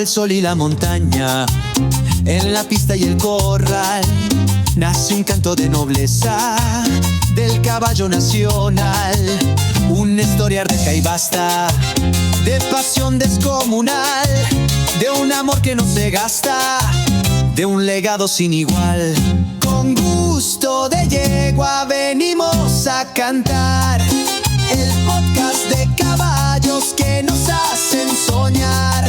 el sol y la montaña, en la pista y el corral, nace un canto de nobleza del caballo nacional. Una historia rica y vasta, de pasión descomunal, de un amor que no se gasta, de un legado sin igual. Con gusto de yegua venimos a cantar el podcast de caballos que nos hacen soñar.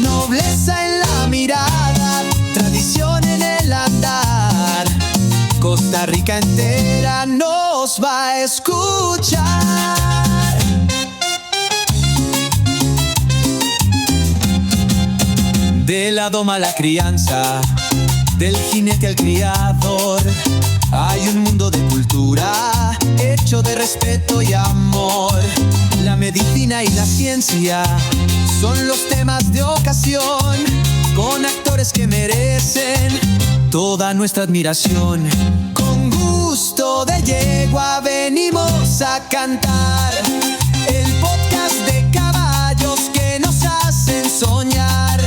Nobleza en la mirada, tradición en el andar. Costa Rica entera nos va a escuchar. De la doma a la crianza, del jinete al criador, hay un mundo de cultura hecho de respeto y amor. La medicina y la ciencia son los temas de ocasión, con actores que merecen toda nuestra admiración. Con gusto de yegua venimos a cantar el podcast de caballos que nos hacen soñar.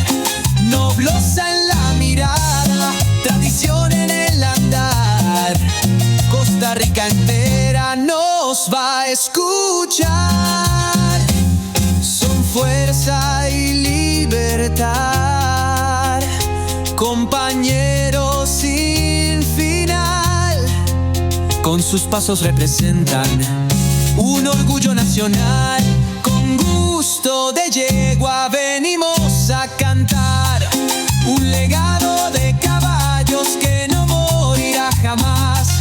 Nobleza en la mirada, tradición en el andar. Costa Rica entera nos va a escuchar. Son fuerza y libertad, compañeros sin final. Con sus pasos representan un orgullo nacional. Con gusto de yegua venimos a cantar un legado de caballos que no morirá jamás.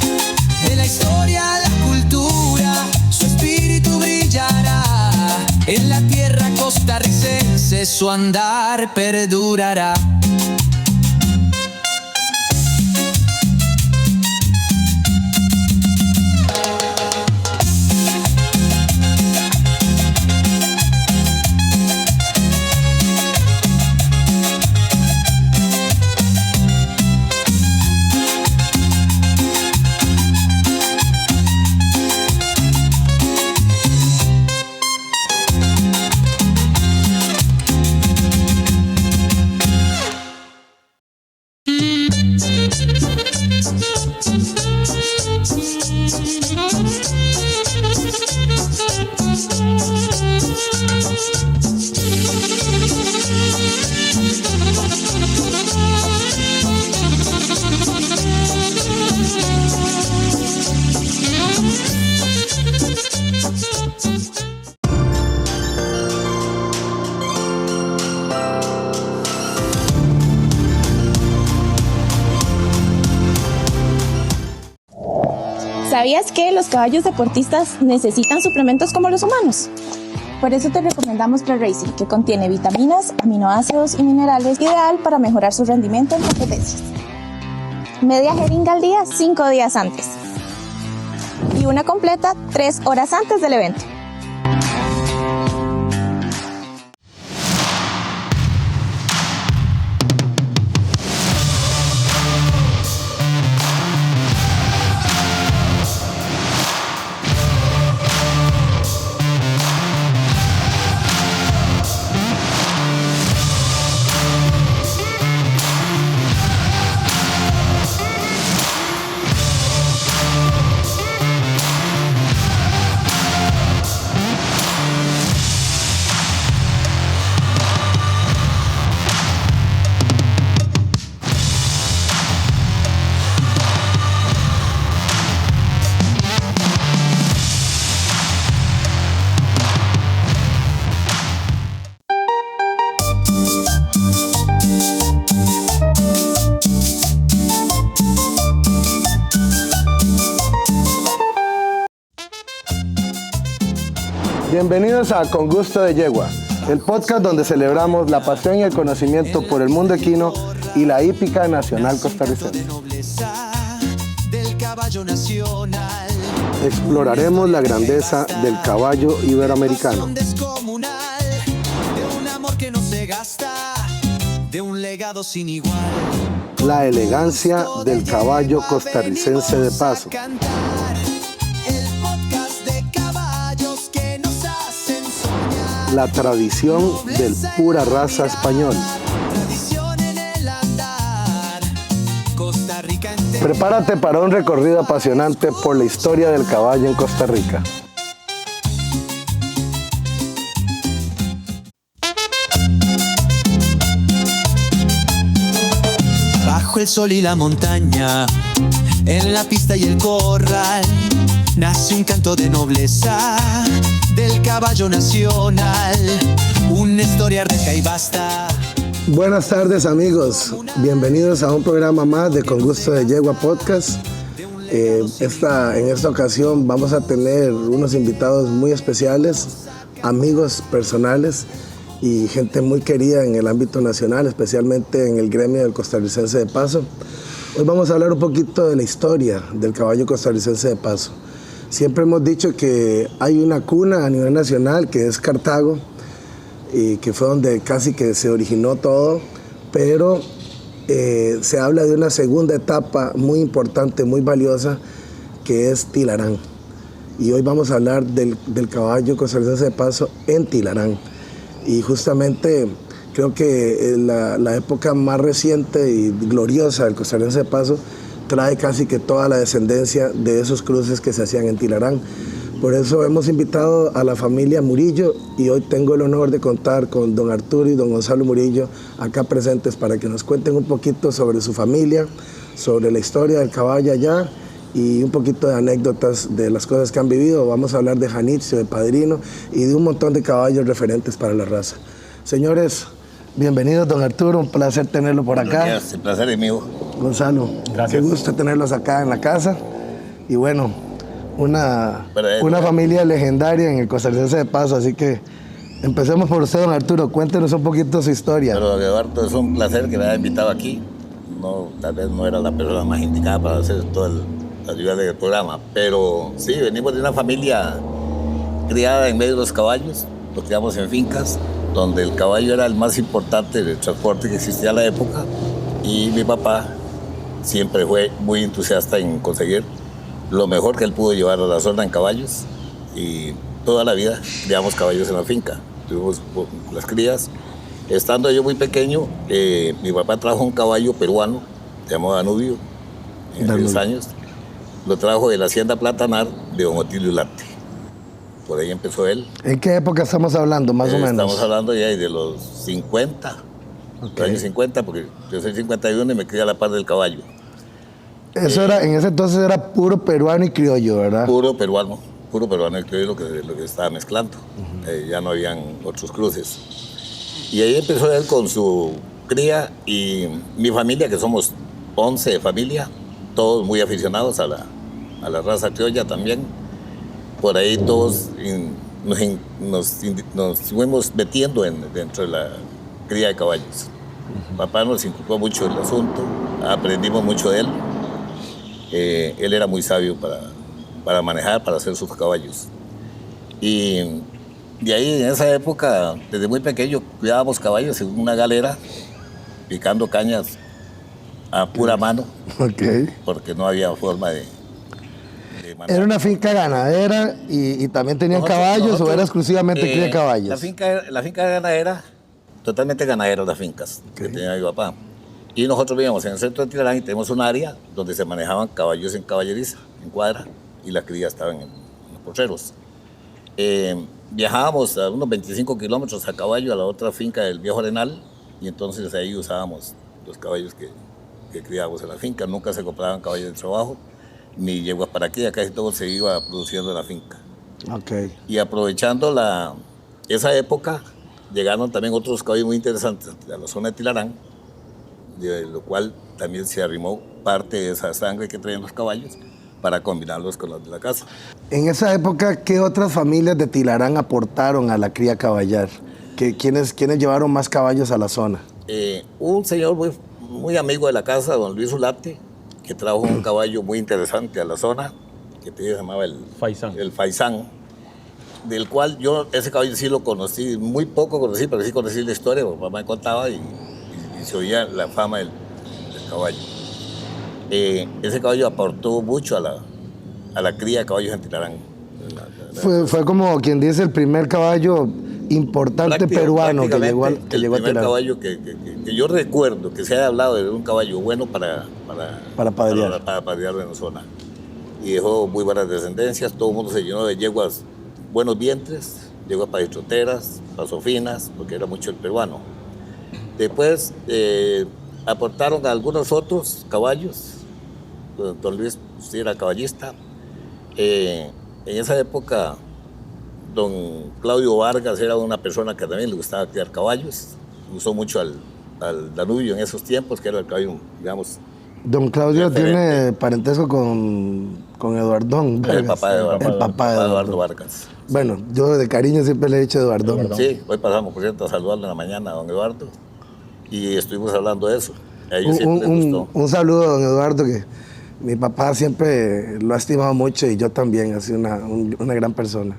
De la historia a la cultura, su espíritu brillará. En la tierra costarricense su andar perdurará. ¿Sabías que los caballos deportistas necesitan suplementos como los humanos? Por eso te recomendamos ProRacing, que contiene vitaminas, aminoácidos y minerales, ideal para mejorar su rendimiento en competencias. Media jeringa al día 5 días antes y una completa 3 horas antes del evento. Bienvenidos a Con Gusto de Yegua, el podcast donde celebramos la pasión y el conocimiento por el mundo equino y la hípica nacional costarricense. Exploraremos la grandeza del caballo iberoamericano, la elegancia del caballo costarricense de paso, la tradición del pura raza español, Prepárate para un recorrido apasionante por la historia del caballo en Costa Rica. Bajo el sol y la montaña, en la pista y el corral, nace un canto de nobleza del caballo nacional. Una historia rica y vasta. Buenas tardes, amigos. Bienvenidos a un programa más de Con Gusto de Yegua Podcast. En esta ocasión vamos a tener unos invitados muy especiales, amigos personales y gente muy querida en el ámbito nacional, especialmente en el gremio del costarricense de paso. Hoy vamos a hablar un poquito de la historia del caballo costarricense de paso. Siempre hemos dicho que hay una cuna a nivel nacional que es Cartago, y que fue donde casi que se originó todo, pero se habla de una segunda etapa muy importante, muy valiosa, que es Tilarán. Y hoy vamos a hablar del caballo costarricense de paso en Tilarán. Y justamente creo que la época más reciente y gloriosa del costarricense de paso trae casi que toda la descendencia de esos cruces que se hacían en Tilarán. Por eso hemos invitado a la familia Murillo y hoy tengo el honor de contar con don Arturo y don Gonzalo Murillo acá presentes para que nos cuenten un poquito sobre su familia, sobre la historia del caballo allá y un poquito de anécdotas de las cosas que han vivido. Vamos a hablar de Janitzio, de Padrino y de un montón de caballos referentes para la raza. Señores, bienvenidos, don Arturo, un placer tenerlo por acá. Gracias, el placer es mío. Gonzalo, gracias. Qué gusto tenerlos acá en la casa y bueno, una familia legendaria en el costarricense de paso, así que empecemos por usted, don Arturo, cuéntenos un poquito su historia. Pero Eduardo, es un placer que me haya invitado aquí. No, tal vez no era la persona más indicada para hacer toda la ayuda del programa, pero sí, venimos de una familia criada en medio de los caballos, nos criamos en fincas, donde el caballo era el más importante del transporte que existía en la época, y mi papá siempre fue muy entusiasta en conseguir lo mejor que él pudo llevar a la zona en caballos, y toda la vida criamos caballos en la finca. Tuvimos las crías. Estando yo muy pequeño, mi papá trajo un caballo peruano, se llamaba Danubio, en 10 años. Lo trajo de la hacienda Platanar de don Otilio Larte. Por ahí empezó él. ¿En qué época estamos hablando, más o menos? Estamos hablando ya de los 50, los años 50, porque yo soy 51 y me crié a la par del caballo. Eso era, en ese entonces era puro peruano y criollo, ¿verdad? Puro peruano y criollo lo que estaba mezclando. Ya no habían otros cruces. Y ahí empezó él con su cría y mi familia, que somos 11 de familia, todos muy aficionados a la raza criolla también. Por ahí todos nos fuimos metiendo dentro de la cría de caballos. Papá nos inculcó mucho el asunto, aprendimos mucho de él. Él era muy sabio para manejar, para hacer sus caballos. Y de ahí, en esa época, desde muy pequeño, cuidábamos caballos en una galera, picando cañas a pura mano, porque no había forma de manejar. ¿Era una finca ganadera y también tenían caballos o era exclusivamente cría de caballos? La finca ganadera, totalmente ganadera las fincas que tenía mi papá. Y nosotros vivíamos en el centro de Tilarán y tenemos un área donde se manejaban caballos en caballeriza, en cuadra, y las crías estaban en los potreros. Viajábamos a unos 25 kilómetros a caballo a la otra finca del Viejo Arenal, y entonces ahí usábamos los caballos que criábamos en la finca. Nunca se compraban caballos de trabajo, ni yeguas para cría, casi todo se iba produciendo en la finca. Y aprovechando esa época, llegaron también otros caballos muy interesantes a la zona de Tilarán, de lo cual también se arrimó parte de esa sangre que traían los caballos para combinarlos con los de la casa. En esa época, ¿qué otras familias de Tilarán aportaron a la cría caballar? ¿Quiénes llevaron más caballos a la zona? Un señor muy amigo de la casa, don Luis Ulate, que trajo un caballo muy interesante a la zona, que se llamaba el Faisán, del cual yo ese caballo sí lo conocí, muy poco conocí, pero sí conocí la historia, porque mamá me contaba y se oía la fama del caballo. Ese caballo aportó mucho a la cría de caballos en Tilarán. Fue como quien dice el primer caballo importante peruano que llegó a el primer caballo que yo recuerdo que se haya hablado de un caballo bueno para padrear en la zona. Y dejó muy buenas descendencias, todo el mundo se llenó de yeguas, buenos vientres, yeguas paistroteras, pasofinas, porque era mucho el peruano. Después aportaron algunos otros caballos, don Luis sí era caballista. En esa época, don Claudio Vargas era una persona que también le gustaba criar caballos, usó mucho al Danubio en esos tiempos, que era el caballo, digamos. Don Claudio tiene parentesco con Eduardón Vargas. El papá de Eduardo Vargas. Bueno, yo de cariño siempre le he dicho Eduardón. Sí, hoy pasamos, por cierto, a saludarle en la mañana a don Eduardo y estuvimos hablando de eso. A ellos siempre les gustó. Un saludo a don Eduardo, que mi papá siempre lo ha estimado mucho y yo también, ha sido una gran persona.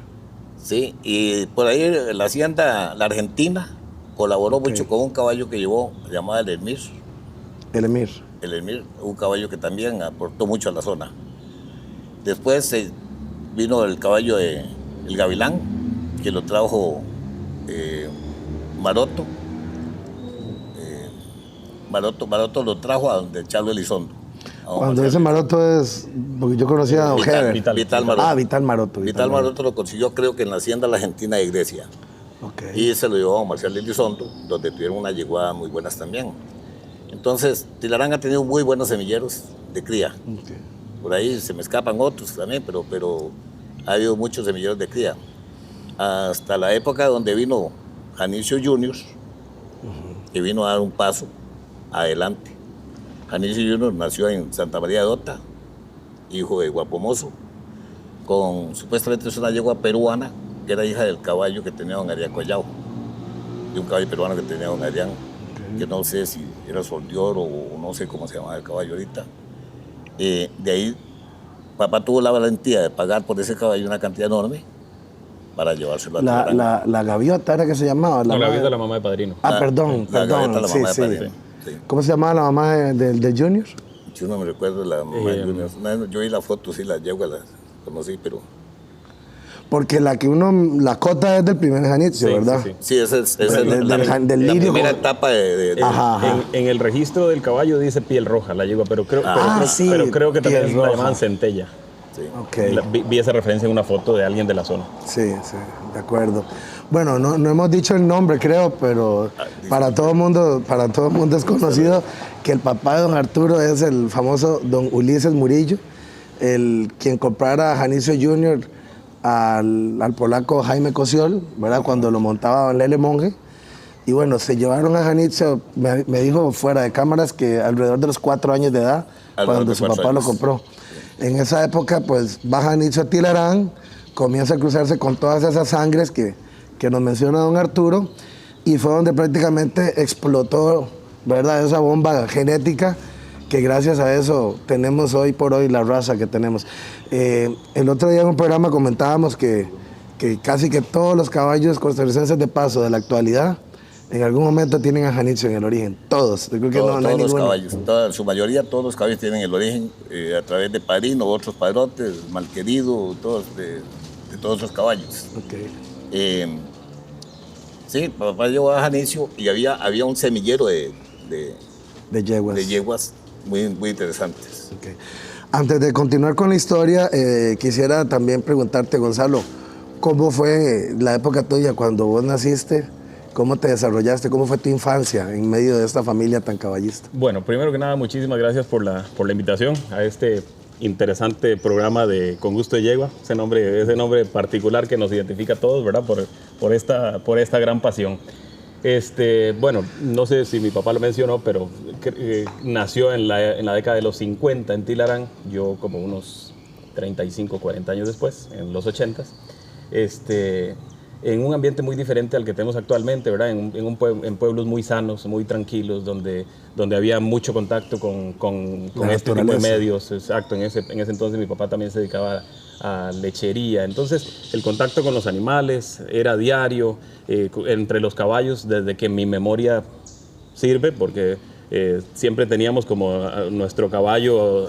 Sí, y por ahí la hacienda, la Argentina, colaboró mucho con un caballo que llevó, llamado el Emir. El Emir. El Emir, un caballo que también aportó mucho a la zona. Después vino el caballo el Gavilán, que lo trajo Maroto. Maroto lo trajo a donde Charlo Elizondo. Cuando dice Maroto es, porque yo conocía a don Heber. Vital Maroto. Ah, Vital Maroto. Vital Maroto lo consiguió, creo que en la hacienda La Argentina de Grecia. Okay. Y se lo llevó a Marcial Elizondo, donde tuvieron unas yeguadas muy buenas también. Entonces, Tilarán ha tenido muy buenos semilleros de cría. Okay. Por ahí se me escapan otros también, pero ha habido muchos semilleros de cría. Hasta la época donde vino Janicio Junior, que vino a dar un paso adelante. Janicio Junior nació en Santa María de Ota, hijo de Guapomoso, supuestamente es una yegua peruana, que era hija del caballo que tenía don Arián Collao, de un caballo peruano que tenía don Arián, que no sé si era Sol de Oro o no sé cómo se llamaba el caballo ahorita. De ahí, papá tuvo la valentía de pagar por ese caballo una cantidad enorme para llevárselo a la gaviota era que se llamaba. La gaviota de la mamá de Padrino. Perdón. La gaviota de la mamá de Padrino. Sí. ¿Cómo se llamaba la mamá de Junior? Yo no me recuerdo la mamá de Junior. Yo vi la foto, sí, la yegua la conocí, pero... Porque la cota es del primer Janicio, sí, ¿verdad? Sí, esa es la primera etapa de en el registro del caballo dice piel roja la yegua, pero creo que también la llamaban centella. Sí. Okay. Vi esa referencia en una foto de alguien de la zona. Sí, de acuerdo. Bueno, no hemos dicho el nombre, creo, pero para todo el mundo es conocido que el papá de don Arturo es el famoso don Ulises Murillo, quien comprara a Janicio Junior al polaco Jaime Cosiol, ¿verdad? Cuando lo montaba don Lele Monge. Y bueno, se llevaron a Janicio, me dijo fuera de cámaras que alrededor de los 4 años de edad, cuando su papá lo compró. En esa época, pues, va Janicio a Tilarán, comienza a cruzarse con todas esas sangres que nos menciona don Arturo, y fue donde prácticamente explotó, ¿verdad?, esa bomba genética que gracias a eso tenemos hoy por hoy la raza que tenemos. El otro día en un programa comentábamos que casi que todos los caballos costarricenses de paso de la actualidad en algún momento tienen a Janicio en el origen. Todos. Yo creo que no hay los ninguno. Caballos, su mayoría, todos los caballos tienen el origen a través de Padrino, otros padrotes, Malquerido, de todos los caballos. Okay. Sí, papá llevó a Janicio y había un semillero de yeguas muy, muy interesantes. Okay. Antes de continuar con la historia, quisiera también preguntarte, Gonzalo, ¿cómo fue la época tuya cuando vos naciste? ¿Cómo te desarrollaste? ¿Cómo fue tu infancia en medio de esta familia tan caballista? Bueno, primero que nada, muchísimas gracias por la invitación a este interesante programa de Con Gusto de Yegua, ese nombre particular que nos identifica a todos, ¿verdad? Por esta gran pasión. Bueno, no sé si mi papá lo mencionó, pero nació en la década de los 50 en Tilarán, yo como unos 35, 40 años después, en los 80s, en un ambiente muy diferente al que tenemos actualmente, ¿verdad? En pueblos muy sanos, muy tranquilos, donde había mucho contacto con este tipo de medios. Exacto, en ese entonces mi papá también se dedicaba a lechería, entonces el contacto con los animales era diario, entre los caballos, desde que mi memoria sirve, porque siempre teníamos como nuestro caballo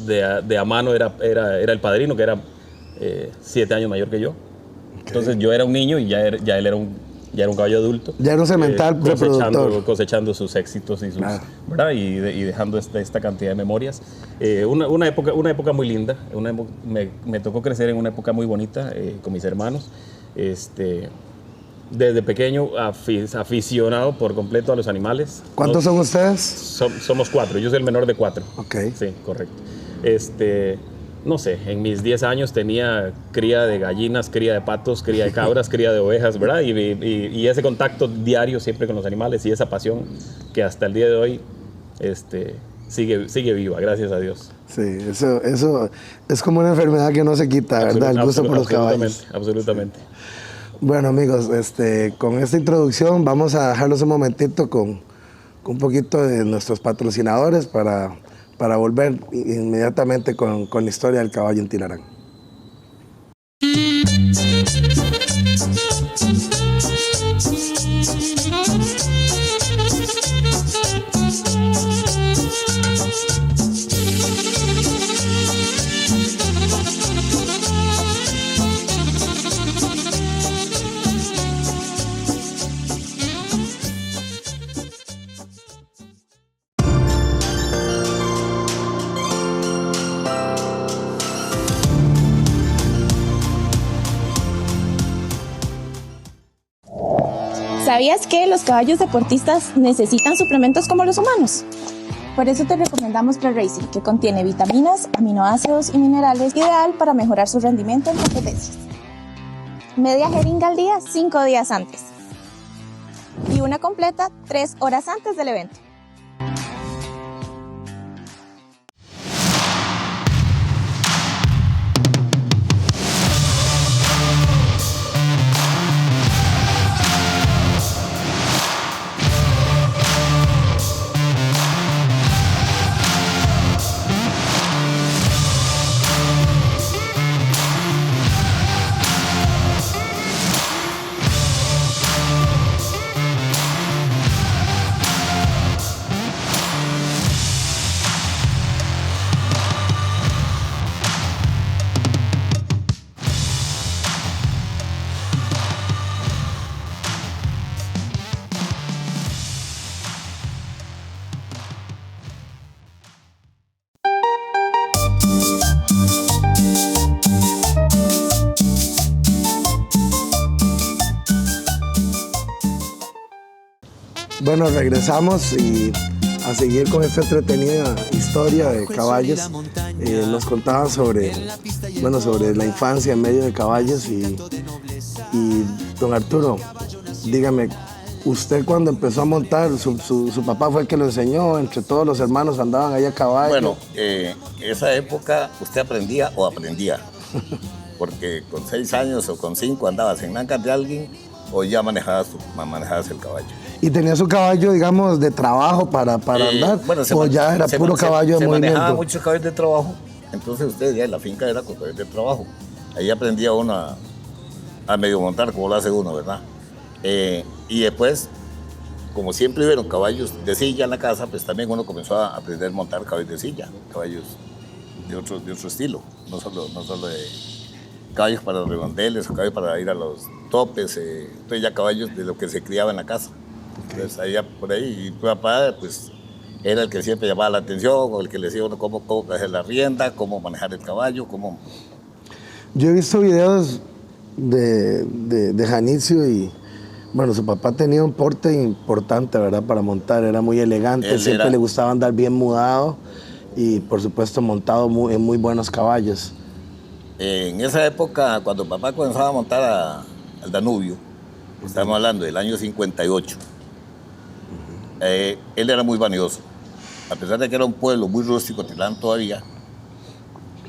de a mano era el Padrino, que era 7 años mayor que yo. Entonces yo era un niño y ya él era un ya era un caballo adulto. Ya era un semental reproductor. Cosechando sus éxitos y, Claro. ¿verdad? Y dejando esta cantidad de memorias. Una época muy linda. Me tocó crecer en una época muy bonita con mis hermanos. Desde pequeño aficionado por completo a los animales. ¿Cuántos son ustedes? Somos 4. Yo soy el menor de 4. Ok. Sí, correcto. No sé, en mis 10 años tenía cría de gallinas, cría de patos, cría de cabras, cría de ovejas, ¿verdad? Y ese contacto diario siempre con los animales y esa pasión que hasta el día de hoy sigue viva, gracias a Dios. Sí, eso es como una enfermedad que no se quita, ¿verdad? El gusto por los caballos. Absolutamente. Sí. Bueno, amigos, con esta introducción vamos a dejarlos un momentito con un poquito de nuestros patrocinadores para volver inmediatamente con la historia del caballo en Tilarán. ¿Sabías que los caballos deportistas necesitan suplementos como los humanos? Por eso te recomendamos Pre-Racing, que contiene vitaminas, aminoácidos y minerales, ideal para mejorar su rendimiento en competencias. Media jeringa al día 5 días antes y una completa 3 horas antes del evento. Bueno, regresamos y a seguir con esta entretenida historia de caballos. Nos contaban sobre la infancia en medio de caballos y don Arturo, dígame, usted cuando empezó a montar, su papá fue el que lo enseñó, entre todos los hermanos andaban ahí a caballo. Bueno, esa época usted aprendía o aprendía, porque con 6 años o con 5 andabas en ancas de alguien o ya manejabas el caballo. ¿Y tenía su caballo, digamos, de trabajo para andar? Bueno, ¿O ya era puro caballo de movimiento? Se manejaba muchos caballos de trabajo, entonces usted ya en la finca era con caballos de trabajo. Ahí aprendía uno a medio montar, como lo hace uno, ¿verdad? Y después, como siempre hubieron caballos de silla en la casa, pues también uno comenzó a aprender a montar caballos de silla, caballos de otro estilo, no solo de caballos para los redondeles o caballos para ir a los topes, entonces ya caballos de lo que se criaba en la casa. Entonces allá por ahí, y tu papá pues era el que siempre llamaba la atención, o el que le decía a uno cómo coger la rienda, cómo manejar el caballo, cómo... Yo he visto videos de Janicio y bueno, su papá tenía un porte importante, ¿verdad? Para montar, era muy elegante, siempre le gustaba andar bien mudado y por supuesto montado en muy buenos caballos. En esa época, cuando papá comenzaba a montar al Danubio, estamos hablando del año 58, él era muy vanidoso. A pesar de que era un pueblo muy rústico, Tilarán todavía,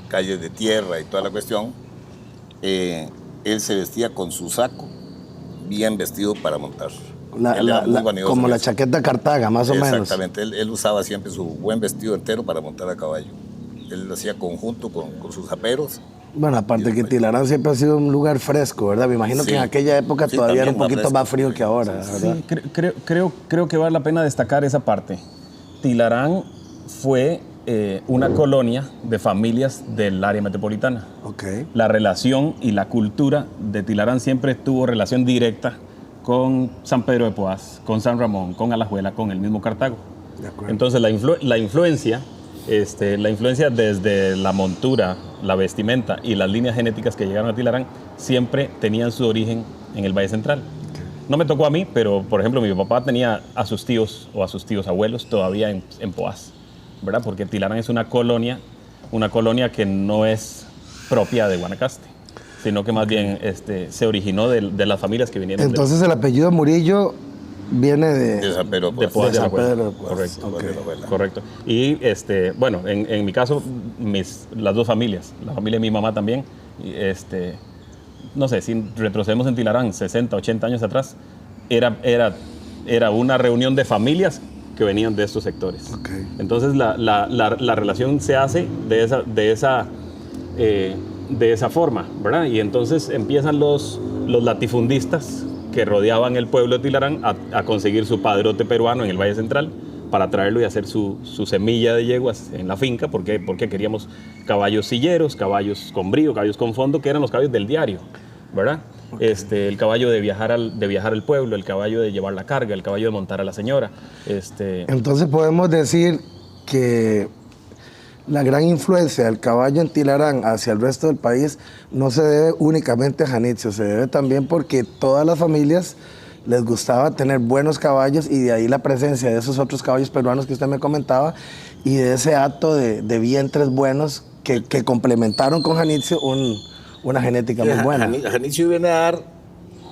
calles de tierra y toda la cuestión, él se vestía con su saco, bien vestido para montar. Como la chaqueta Cartaga, más o menos. Exactamente, él usaba siempre su buen vestido entero para montar a caballo. Él lo hacía conjunto con sus aperos. Bueno, aparte que Tilarán siempre ha sido un lugar fresco, ¿verdad? Me imagino que en aquella época todavía era un poquito más frío que ahora, ¿verdad? Sí, creo que vale la pena destacar esa parte. Tilarán fue una colonia de familias del área metropolitana. Okay. La relación y la cultura de Tilarán siempre tuvo relación directa con San Pedro de Poás, con San Ramón, con Alajuela, con el mismo Cartago. De acuerdo. Entonces la influencia desde la montura, la vestimenta y las líneas genéticas que llegaron a Tilarán siempre tenían su origen en el Valle Central. No me tocó a mí, pero por ejemplo mi papá tenía a sus tíos o a sus tíos abuelos todavía en Poás, ¿verdad? Porque Tilarán es una colonia que no es propia de Guanacaste, sino que más bien se originó de las familias que vinieron. Entonces el apellido Murillo viene de San Pedro de Poás. Poás de San Alajuela. Pedro de Poás. Correcto. Ok. Correcto. Y bueno, en mi caso, las dos familias, la familia de mi mamá también, y, no sé, si retrocedemos en Tilarán 60, 80 años atrás, era una reunión de familias que venían de estos sectores. Ok. Entonces la relación se hace de esa forma, ¿verdad? Y entonces empiezan los latifundistas que rodeaban el pueblo de Tilarán a conseguir su padrote peruano en el Valle Central para traerlo y hacer su semilla de yeguas en la finca, porque queríamos caballos silleros, caballos con brío, caballos con fondo, que eran los caballos del diario, ¿verdad? Okay. El caballo de viajar al pueblo, el caballo de llevar la carga, el caballo de montar a la señora. Entonces podemos decir que la gran influencia del caballo en Tilarán hacia el resto del país no se debe únicamente a Janitzio, se debe también porque todas las familias les gustaba tener buenos caballos y de ahí la presencia de esos otros caballos peruanos que usted me comentaba y de ese acto de vientres buenos que complementaron con Janitzio una genética muy buena. Janitzio viene a dar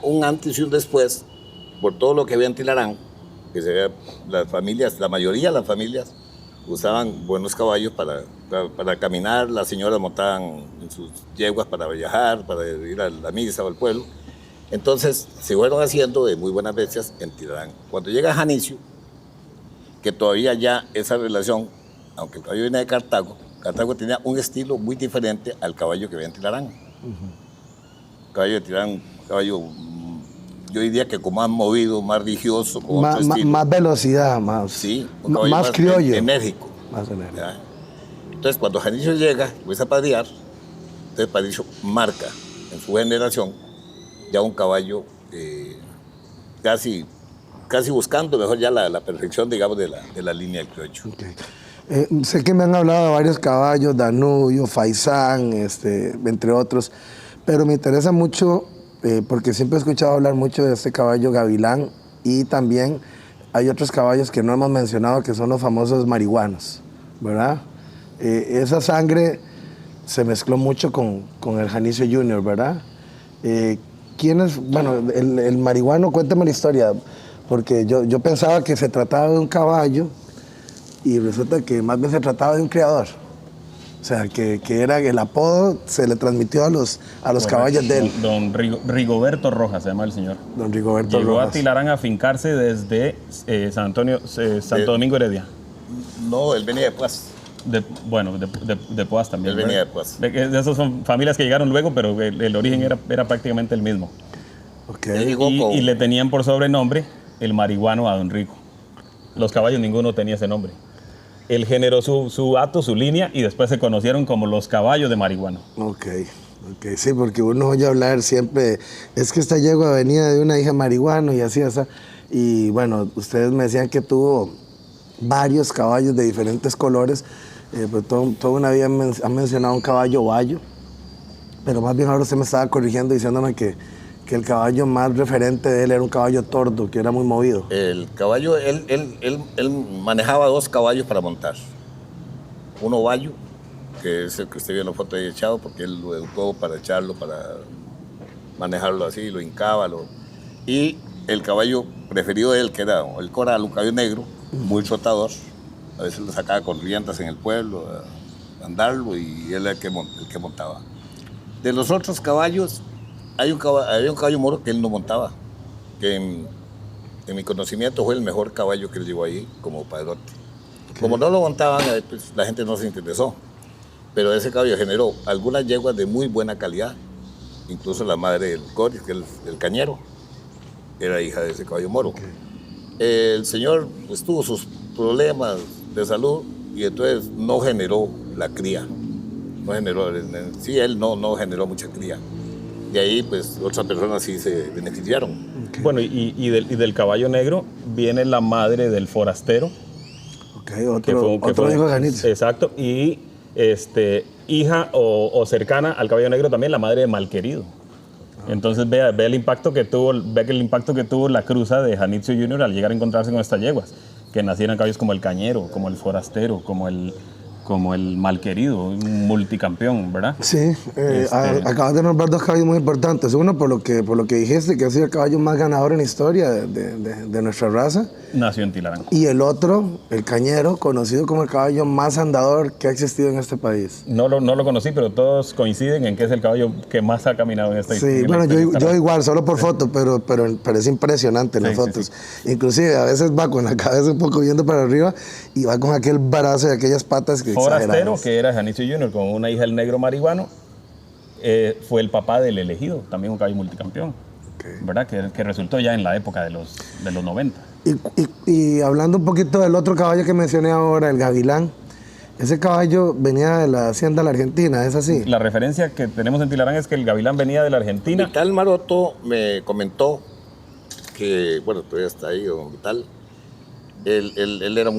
un antes y un después por todo lo que había en Tilarán, que se ve, la mayoría de las familias usaban buenos caballos para caminar, las señoras montaban en sus yeguas para viajar, para ir a la misa o al pueblo. Entonces se fueron haciendo de muy buenas bestias en Tilarán. Cuando llega Janitzio, que todavía ya esa relación, aunque el caballo viene de Cartago tenía un estilo muy diferente al caballo que había en Tilarán. El caballo de Tilarán, caballo, yo diría que con más movido, más religioso, con otro estilo. Más velocidad, más, sí, un caballo más criollo. Enérgico. Más enérgico. ¿Ya? Entonces cuando Janitzio llega, empieza a padear, entonces Janitzio marca en su generación ya un caballo casi buscando mejor ya la perfección, digamos, de la línea del criollo. Okay. Sé que me han hablado de varios caballos, Danubio, Faisán, entre otros, pero me interesa mucho, porque siempre he escuchado hablar mucho de este caballo Gavilán y también hay otros caballos que no hemos mencionado que son los famosos marihuanos, ¿verdad? Esa sangre se mezcló mucho con el Janitzio Junior, ¿verdad? Bueno, el marihuano, cuéntame la historia, porque yo pensaba que se trataba de un caballo y resulta que más bien se trataba de un criador. O sea, que era el apodo, se le transmitió a los caballos de él. Don Rigoberto Rojas se llama el señor. Don Rigoberto Llegó Rojas. a Tilarán a fincarse desde Santo Domingo Heredia. No, él venía de Poás. De Poás también. Él venía de Poás. De esas son familias que llegaron luego, pero el origen era prácticamente el mismo. Okay. Y le tenían por sobrenombre el marihuano a Don Rico. Los caballos ninguno tenía ese nombre. Él generó su hato, su línea, y después se conocieron como los caballos de marihuano. Ok, sí, porque uno oye hablar siempre, es que esta yegua venía de una hija marihuano y así. Y bueno, ustedes me decían que tuvo varios caballos de diferentes colores, pues toda una vida han mencionado un caballo bayo, pero más bien ahora usted me estaba corrigiendo diciéndome que el caballo más referente de él era un caballo tordo, que era muy movido. El caballo, él manejaba dos caballos para montar. Uno bayo, que es el que usted vio en la foto ahí echado, porque él lo educó para echarlo, para manejarlo así, lo hincaba. Y el caballo preferido de él, que era el coral, un caballo negro, muy trotador. A veces lo sacaba con riendas en el pueblo, a andarlo, y él era el que montaba. De los otros caballos, había un caballo moro que él no montaba, que en mi conocimiento fue el mejor caballo que él llevó ahí como padrote. Okay. Como no lo montaban, pues, la gente no se interesó, pero ese caballo generó algunas yeguas de muy buena calidad, incluso la madre del Coris, que es el cañero, era hija de ese caballo moro. Okay. El señor pues, tuvo sus problemas de salud y entonces no generó la cría, él no generó mucha cría. de ahí pues otras personas sí se beneficiaron. Okay. Bueno, y del caballo negro viene la madre del forastero. Okay, otro hijo de Janitzio. Exacto, y hija o cercana al caballo negro también la madre de Malquerido. Entonces ve el impacto que tuvo la cruza de Janitzio Jr. al llegar a encontrarse con estas yeguas, que nacieron caballos como el Cañero, como el Forastero, como el Malquerido, un multicampeón, ¿verdad? Sí, acabas de nombrar dos caballos muy importantes. Uno, por lo que dijiste, que ha sido el caballo más ganador en la historia de nuestra raza. Nació en Tilarán. Y el otro, el Cañero, conocido como el caballo más andador que ha existido en este país. No lo conocí, pero todos coinciden en que es el caballo que más ha caminado en esta historia. Sí, bueno, yo igual, solo por foto, pero es impresionante en las fotos. Sí. Inclusive a veces va con la cabeza un poco viendo para arriba y va con aquel brazo y aquellas patas que Forastero, que era Janitzio Jr. con una hija del negro marihuano, fue el papá del elegido, también un caballo multicampeón, ¿verdad? Que resultó ya en la época de los 90. Y hablando un poquito del otro caballo que mencioné ahora, el Gavilán, ese caballo venía de la hacienda de la Argentina, ¿es así? La referencia que tenemos en Tilarán es que el Gavilán venía de la Argentina. Vital Maroto me comentó que, bueno, todavía está ahí, don Vital. Él era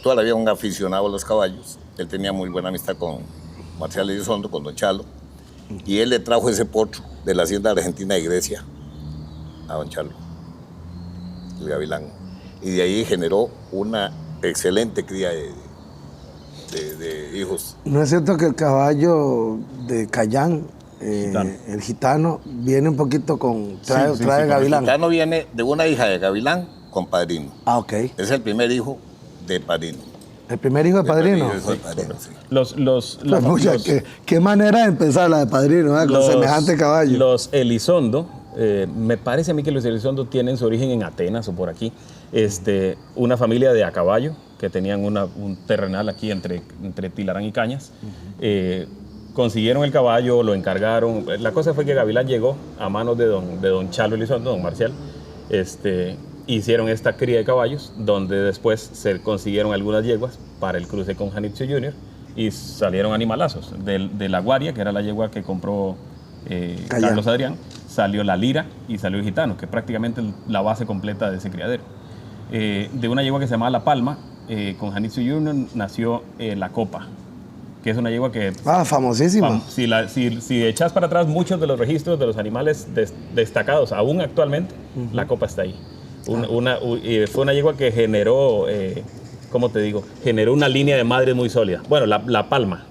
toda la vida un aficionado a los caballos. Él tenía muy buena amistad con Marcial Elizondo, con Don Chalo. Y él le trajo ese potro de la hacienda argentina de Grecia a Don Chalo, el Gavilán. Y de ahí generó una excelente cría de hijos. ¿No es cierto que el caballo de Cayán, el gitano, viene un poquito trae Gavilán? El gitano viene de una hija de Gavilán con Padrino. Ah, ok. Es el primer hijo de Padrino. ¿El primer hijo de Padrino? Sí. ¿Qué manera de empezar la de Padrino, con semejante caballo? Los Elizondo, me parece a mí que los Elizondo tienen su origen en Atenas o por aquí. Una familia de a caballo que tenían un terrenal aquí entre Tilarán y Cañas. Consiguieron el caballo, lo encargaron. La cosa fue que Gavilán llegó a manos de don Chalo Elizondo, don Marcial. Hicieron esta cría de caballos, donde después se consiguieron algunas yeguas para el cruce con Janitzio Jr. y salieron animalazos. De la Guaria, que era la yegua que compró Carlos Adrián, salió la Lira y salió el Gitano, que prácticamente la base completa de ese criadero. De una yegua que se llamaba La Palma, con Janitzio Jr. nació la Copa, que es una yegua que... famosísima. Si echas para atrás muchos de los registros de los animales destacados, aún actualmente, la Copa está ahí. Fue una yegua que generó, ¿cómo te digo? Generó una línea de madres muy sólida. Bueno, la Palma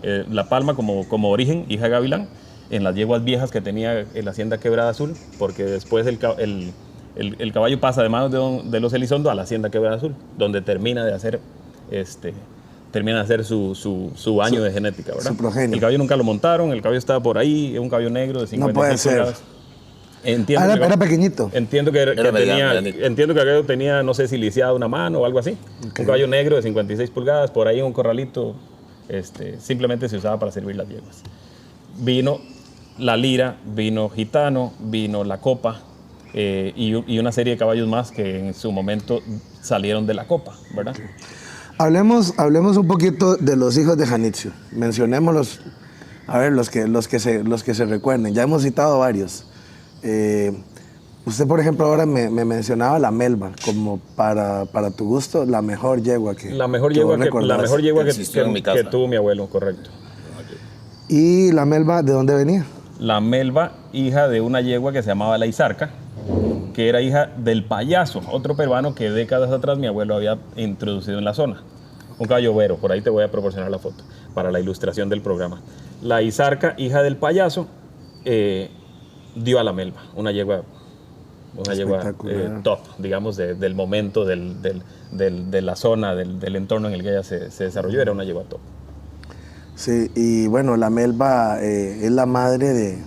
como origen, hija de Gavilán, en las yeguas viejas que tenía en la hacienda Quebrada Azul, porque después el caballo pasa de manos de los Elizondo a la hacienda Quebrada Azul, donde termina de hacer su año de genética, ¿verdad? Su progenio. El caballo nunca lo montaron, el caballo estaba por ahí, es un caballo negro de 50 No puede ser. Era pequeñito. Entiendo que aquello tenía, no sé si lisiada una mano o algo así. Okay. Un caballo negro de 56 pulgadas, por ahí en un corralito, simplemente se usaba para servir las yeguas. Vino la Lira, vino Gitano, vino la Copa y una serie de caballos más que en su momento salieron de la Copa, ¿verdad? Okay. Hablemos un poquito de los hijos de Janitzio. Mencionémoslos, a ver, los que se recuerden. Ya hemos citado varios. Usted, por ejemplo, ahora me mencionaba la Melba como para tu gusto la mejor yegua que tuvo mi abuelo, correcto. ¿Y la Melba de dónde venía? La Melba, hija de una yegua que se llamaba La Izarca, que era hija del Payaso, otro peruano que décadas atrás mi abuelo había introducido en la zona. Un caballo vero, por ahí te voy a proporcionar la foto para la ilustración del programa. La Izarca, hija del Payaso, dio a la Melba, una yegua top, digamos, del momento, de la zona, del entorno en el que ella se desarrolló, era una yegua top. Sí, y bueno, la Melba es la madre de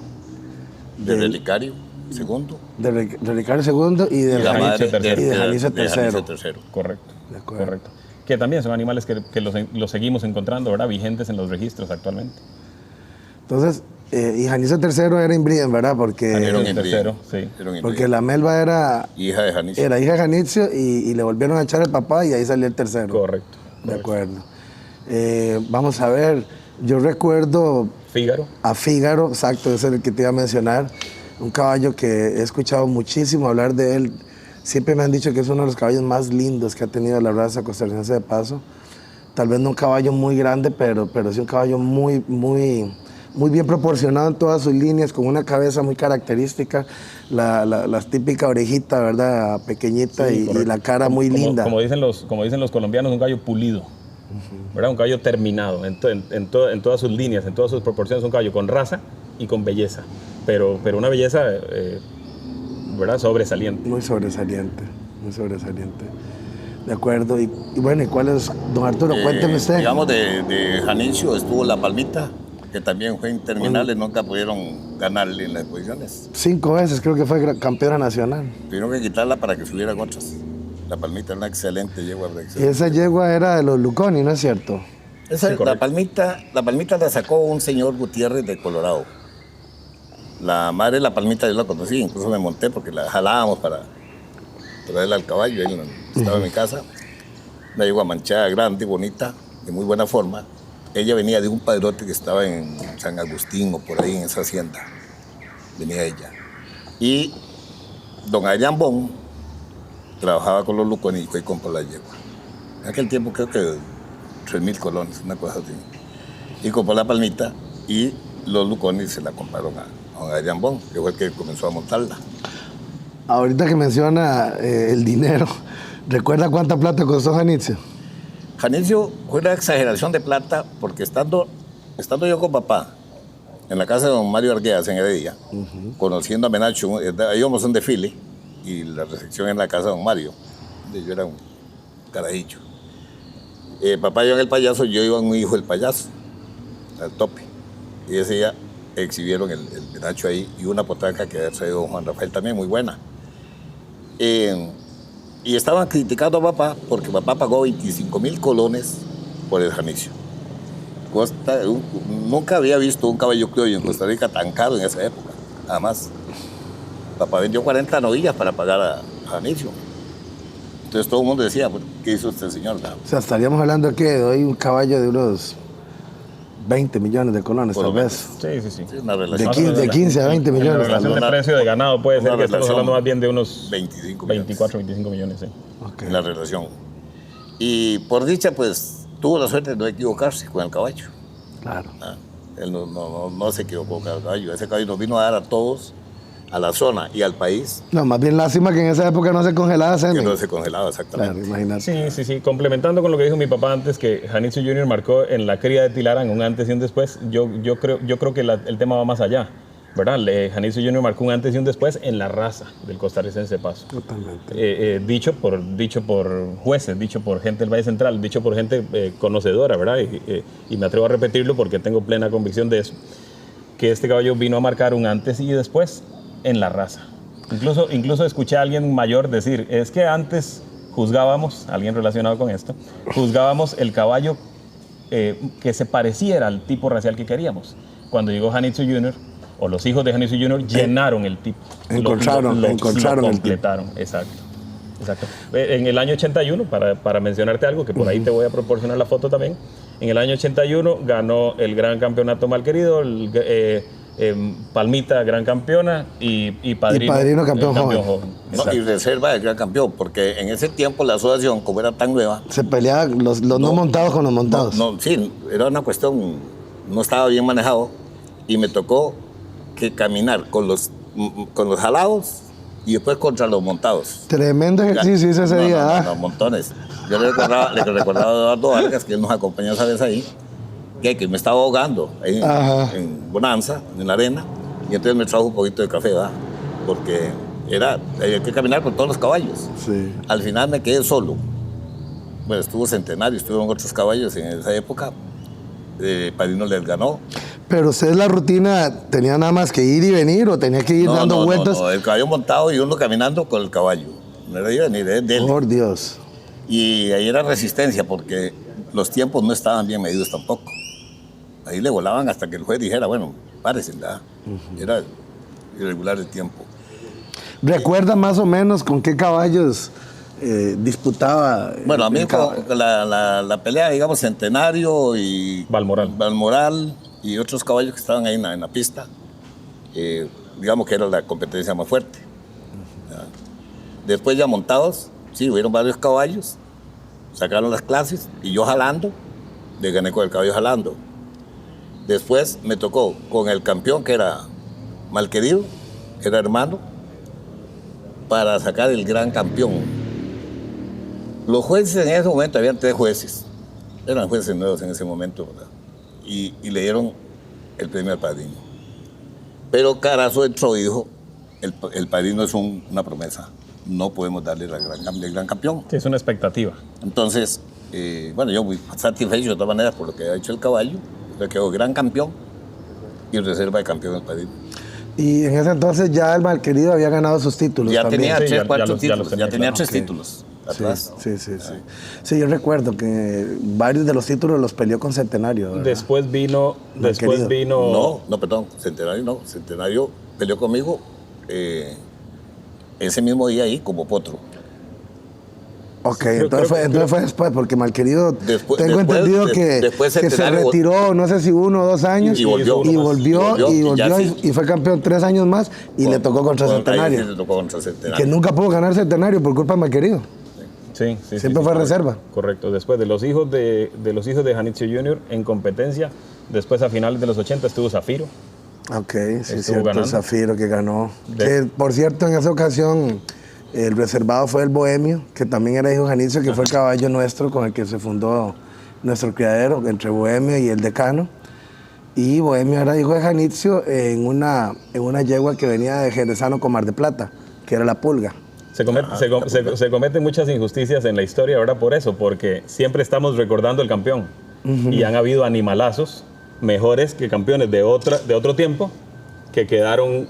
Relicario II. De Relicario II y de Janitzio III. Correcto. Que también son animales que los seguimos encontrando, ¿verdad? Vigentes en los registros actualmente. Entonces, y Janitzio III era inbriden, ¿verdad? Porque porque la Melba era hija de Janitzio. Era hija de Janitzio y le volvieron a echar el papá y ahí salió el tercero. Correcto. De acuerdo. Vamos a ver, yo recuerdo Fígaro. A Fígaro, exacto, ese es el que te iba a mencionar. un caballo que he escuchado muchísimo hablar de él. Siempre me han dicho que es uno de los caballos más lindos que ha tenido la raza costarricense de paso. Tal vez no un caballo muy grande, pero sí un caballo muy bien proporcionado en todas sus líneas, con una cabeza muy característica, la típica orejita, ¿verdad? Pequeñita, sí, y la cara muy linda. Como dicen los colombianos, un caballo pulido, ¿verdad? Un caballo terminado en todas sus líneas, en todas sus proporciones, un caballo con raza y con belleza, pero una belleza, ¿verdad? Sobresaliente. Muy sobresaliente. De acuerdo. Y bueno, ¿y cuál es, don Arturo? Cuénteme usted. Digamos, de Janicio estuvo La Palmita, que también fue interminable, nunca pudieron ganarle en las posiciones. 5 veces creo que fue campeona nacional. Tuvieron que quitarla para que subieran otras. La Palmita era una excelente yegua. Y esa yegua era de los Luconi, ¿no es cierto? Sí, la Palmita la sacó un señor Gutiérrez de Colorado. La madre de La Palmita yo la conocí, incluso me monté porque la jalábamos para traerla al caballo. Él estaba en mi casa. Una yegua manchada, grande, bonita, de muy buena forma. Ella venía de un padrote que estaba en San Agustín o por ahí en esa hacienda. Venía ella. Y don Adrián Bon trabajaba con los Luconi y fue y compró la yegua. En aquel tiempo creo que 3,000 colones, una cosa así. Y compró La Palmita y los Luconi se la compraron a don Adrián Bon, que fue el que comenzó a montarla. Ahorita que menciona el dinero, ¿recuerda cuánta plata costó Janicio? Janicio fue una exageración de plata porque estando yo con papá en la casa de don Mario Arguedas en Heredia, conociendo a Menacho, íbamos a un desfile y la recepción en la casa de don Mario, donde yo era un carajillo. Papá iba en el payaso, yo iba en un hijo del payaso, al tope. Y ese día exhibieron el Menacho ahí y una potraca que había traído don Juan Rafael también, muy buena. Y estaban criticando a papá porque papá pagó 25,000 colones por el Janicio. Nunca había visto un caballo criollo en Costa Rica tan caro en esa época, nada más. Papá vendió 40 novillas para pagar a Janicio. Entonces todo el mundo decía, ¿qué hizo este señor? O sea, estaríamos hablando aquí de hoy un caballo de unos 20 millones de colones, tal vez. Sí. Una relación. De 15 a 20 millones. La relación de precio de ganado puede ser que estamos hablando más bien de unos 24, 25 millones. Sí. Okay. En la relación. Y por dicha, pues, tuvo la suerte de no equivocarse con el caballo. Claro. Él no se equivocó con el caballo. Ese caballo nos vino a dar a todos, a la zona y al país. No, más bien lástima que en esa época no se congelaba semen. Que no se congelaba, exactamente. Claro, imagínate. Sí. Complementando con lo que dijo mi papá antes, que Janicio Jr. marcó en la cría de Tilarán un antes y un después, yo creo que el tema va más allá, ¿verdad? Janicio Jr. marcó un antes y un después en la raza del costarricense de paso. Totalmente. Dicho por jueces, dicho por gente del Valle Central, dicho por gente conocedora, ¿verdad? Y me atrevo a repetirlo porque tengo plena convicción de eso, que este caballo vino a marcar un antes y después en la raza. Incluso escuché a alguien mayor decir, es que antes juzgábamos, alguien relacionado con esto, juzgábamos el caballo que se pareciera al tipo racial que queríamos. Cuando llegó Janicio Jr., o los hijos de Janicio Jr. llenaron el tipo. Encontraron lo el tipo. completaron, exacto. En el año 81, para mencionarte algo, que por ahí te voy a proporcionar la foto también, en el año 81 ganó el gran campeonato Malquerido, Palmita, gran campeona, y Padrino campeón joven. No, y Reserva de gran campeón, porque en ese tiempo la asociación, como era tan nueva... Se peleaban los no montados con los montados. Sí, era una cuestión, no estaba bien manejado, y me tocó que caminar con los jalados y después contra los montados. Tremendo ejercicio hizo ese día. No, montones. Yo le recordaba a Eduardo Vargas, que él nos acompañó esa vez ahí, que me estaba ahogando ahí en Bonanza, en la arena, y entonces me trajo un poquito de café, ¿verdad? Porque había que caminar con todos los caballos. Sí. Al final me quedé solo. Bueno, estuvo Centenario, estuvieron otros caballos en esa época. Padrino les ganó. Pero usted la rutina tenía nada más que ir y venir o tenía que ir dando vueltas. No, el caballo montado y uno caminando con el caballo. No era ir ni de él. Por Dios. Y ahí era resistencia porque los tiempos no estaban bien medidos tampoco. Ahí le volaban hasta que el juez dijera, bueno, párese, ¿verdad? Era irregular el tiempo. ¿Recuerda más o menos con qué caballos disputaba? Bueno, a mí la pelea, digamos, Centenario y Balmoral y otros caballos que estaban ahí en la pista, digamos que era la competencia más fuerte. ¿Ya? Después ya montados, sí, hubieron varios caballos, sacaron las clases y yo jalando, le gané con el caballo jalando. Después me tocó con el campeón que era Malquerido, que era hermano, para sacar el gran campeón. Los jueces en ese momento, habían 3 jueces, eran jueces nuevos en ese momento, ¿verdad? Y le dieron el premio al padrino. Pero Carazo entró y dijo, el padrino es una promesa, no podemos darle el gran campeón. Sí, es una expectativa. Entonces, bueno, yo muy satisfecho de todas maneras por lo que ha hecho el caballo, le quedó gran campeón y reserva de campeón el padrino. Y en ese entonces ya el Malquerido había ganado sus títulos Ya también. tenía Sí, 3, ya 4 los títulos, tenía, ya tenía claro. 3 títulos atrás. Sí. Sí, yo recuerdo que varios de los títulos los peleó con Centenario, ¿verdad? Después vino... No, perdón, Centenario no. Centenario peleó conmigo ese mismo día ahí como potro. Ok, entonces fue después, porque Malquerido, tengo entendido que se Centenario retiró, no sé si 1 o 2 años, y volvió y fue campeón 3 años más y le tocó contra Centenario. Ahí sí le tocó contra Centenario. Que nunca pudo ganar Centenario por culpa de Malquerido. Sí, Siempre fue reserva. Correcto. Después de los hijos de Janitzio Jr. en competencia, después a finales de los 80 estuvo Zafiro. Ok, sí, Estuvo cierto, ganando. Zafiro que ganó. Que, por cierto, en esa ocasión el reservado fue el Bohemio, que también era hijo de Janitzio, que fue el caballo nuestro con el que se fundó nuestro criadero, entre Bohemio y el Decano. Y Bohemio era hijo de Janitzio en una yegua que venía de Jerezano con Mar de Plata, que era la Pulga. Se cometen muchas injusticias en la historia, ¿verdad? Por eso, porque siempre estamos recordando el campeón. Y han habido animalazos mejores que campeones de otro tiempo que quedaron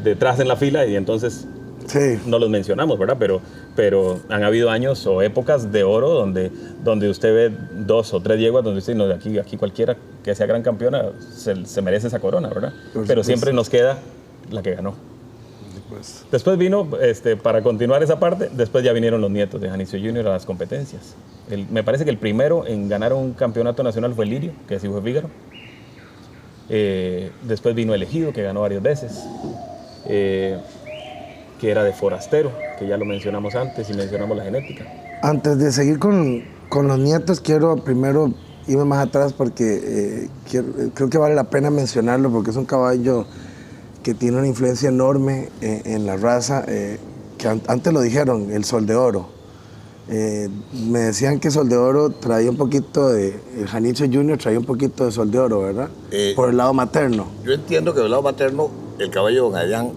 detrás en la fila y entonces Sí. no los mencionamos, ¿verdad? Pero han habido años o épocas de oro donde usted ve 2 o 3 yeguas donde usted dice, no, aquí cualquiera que sea gran campeona se merece esa corona, ¿verdad? Pero siempre nos queda la que ganó. Después vino, para continuar esa parte, después ya vinieron los nietos de Janitzio Jr. a las competencias. Me parece que el primero en ganar un campeonato nacional fue Lirio, que es hijo de Fígaro. Después vino Elegido, que ganó varias veces, que era de Forastero, que ya lo mencionamos antes y mencionamos la genética. Antes de seguir con los nietos, quiero primero irme más atrás porque creo que vale la pena mencionarlo porque es un caballo que tiene una influencia enorme en la raza, que antes lo dijeron, el Sol de Oro. Me decían que Sol de Oro traía un poquito el Janitzio Jr. traía un poquito de Sol de Oro, ¿verdad? Por el lado materno. Yo entiendo que del lado materno, el caballo de Don Adrián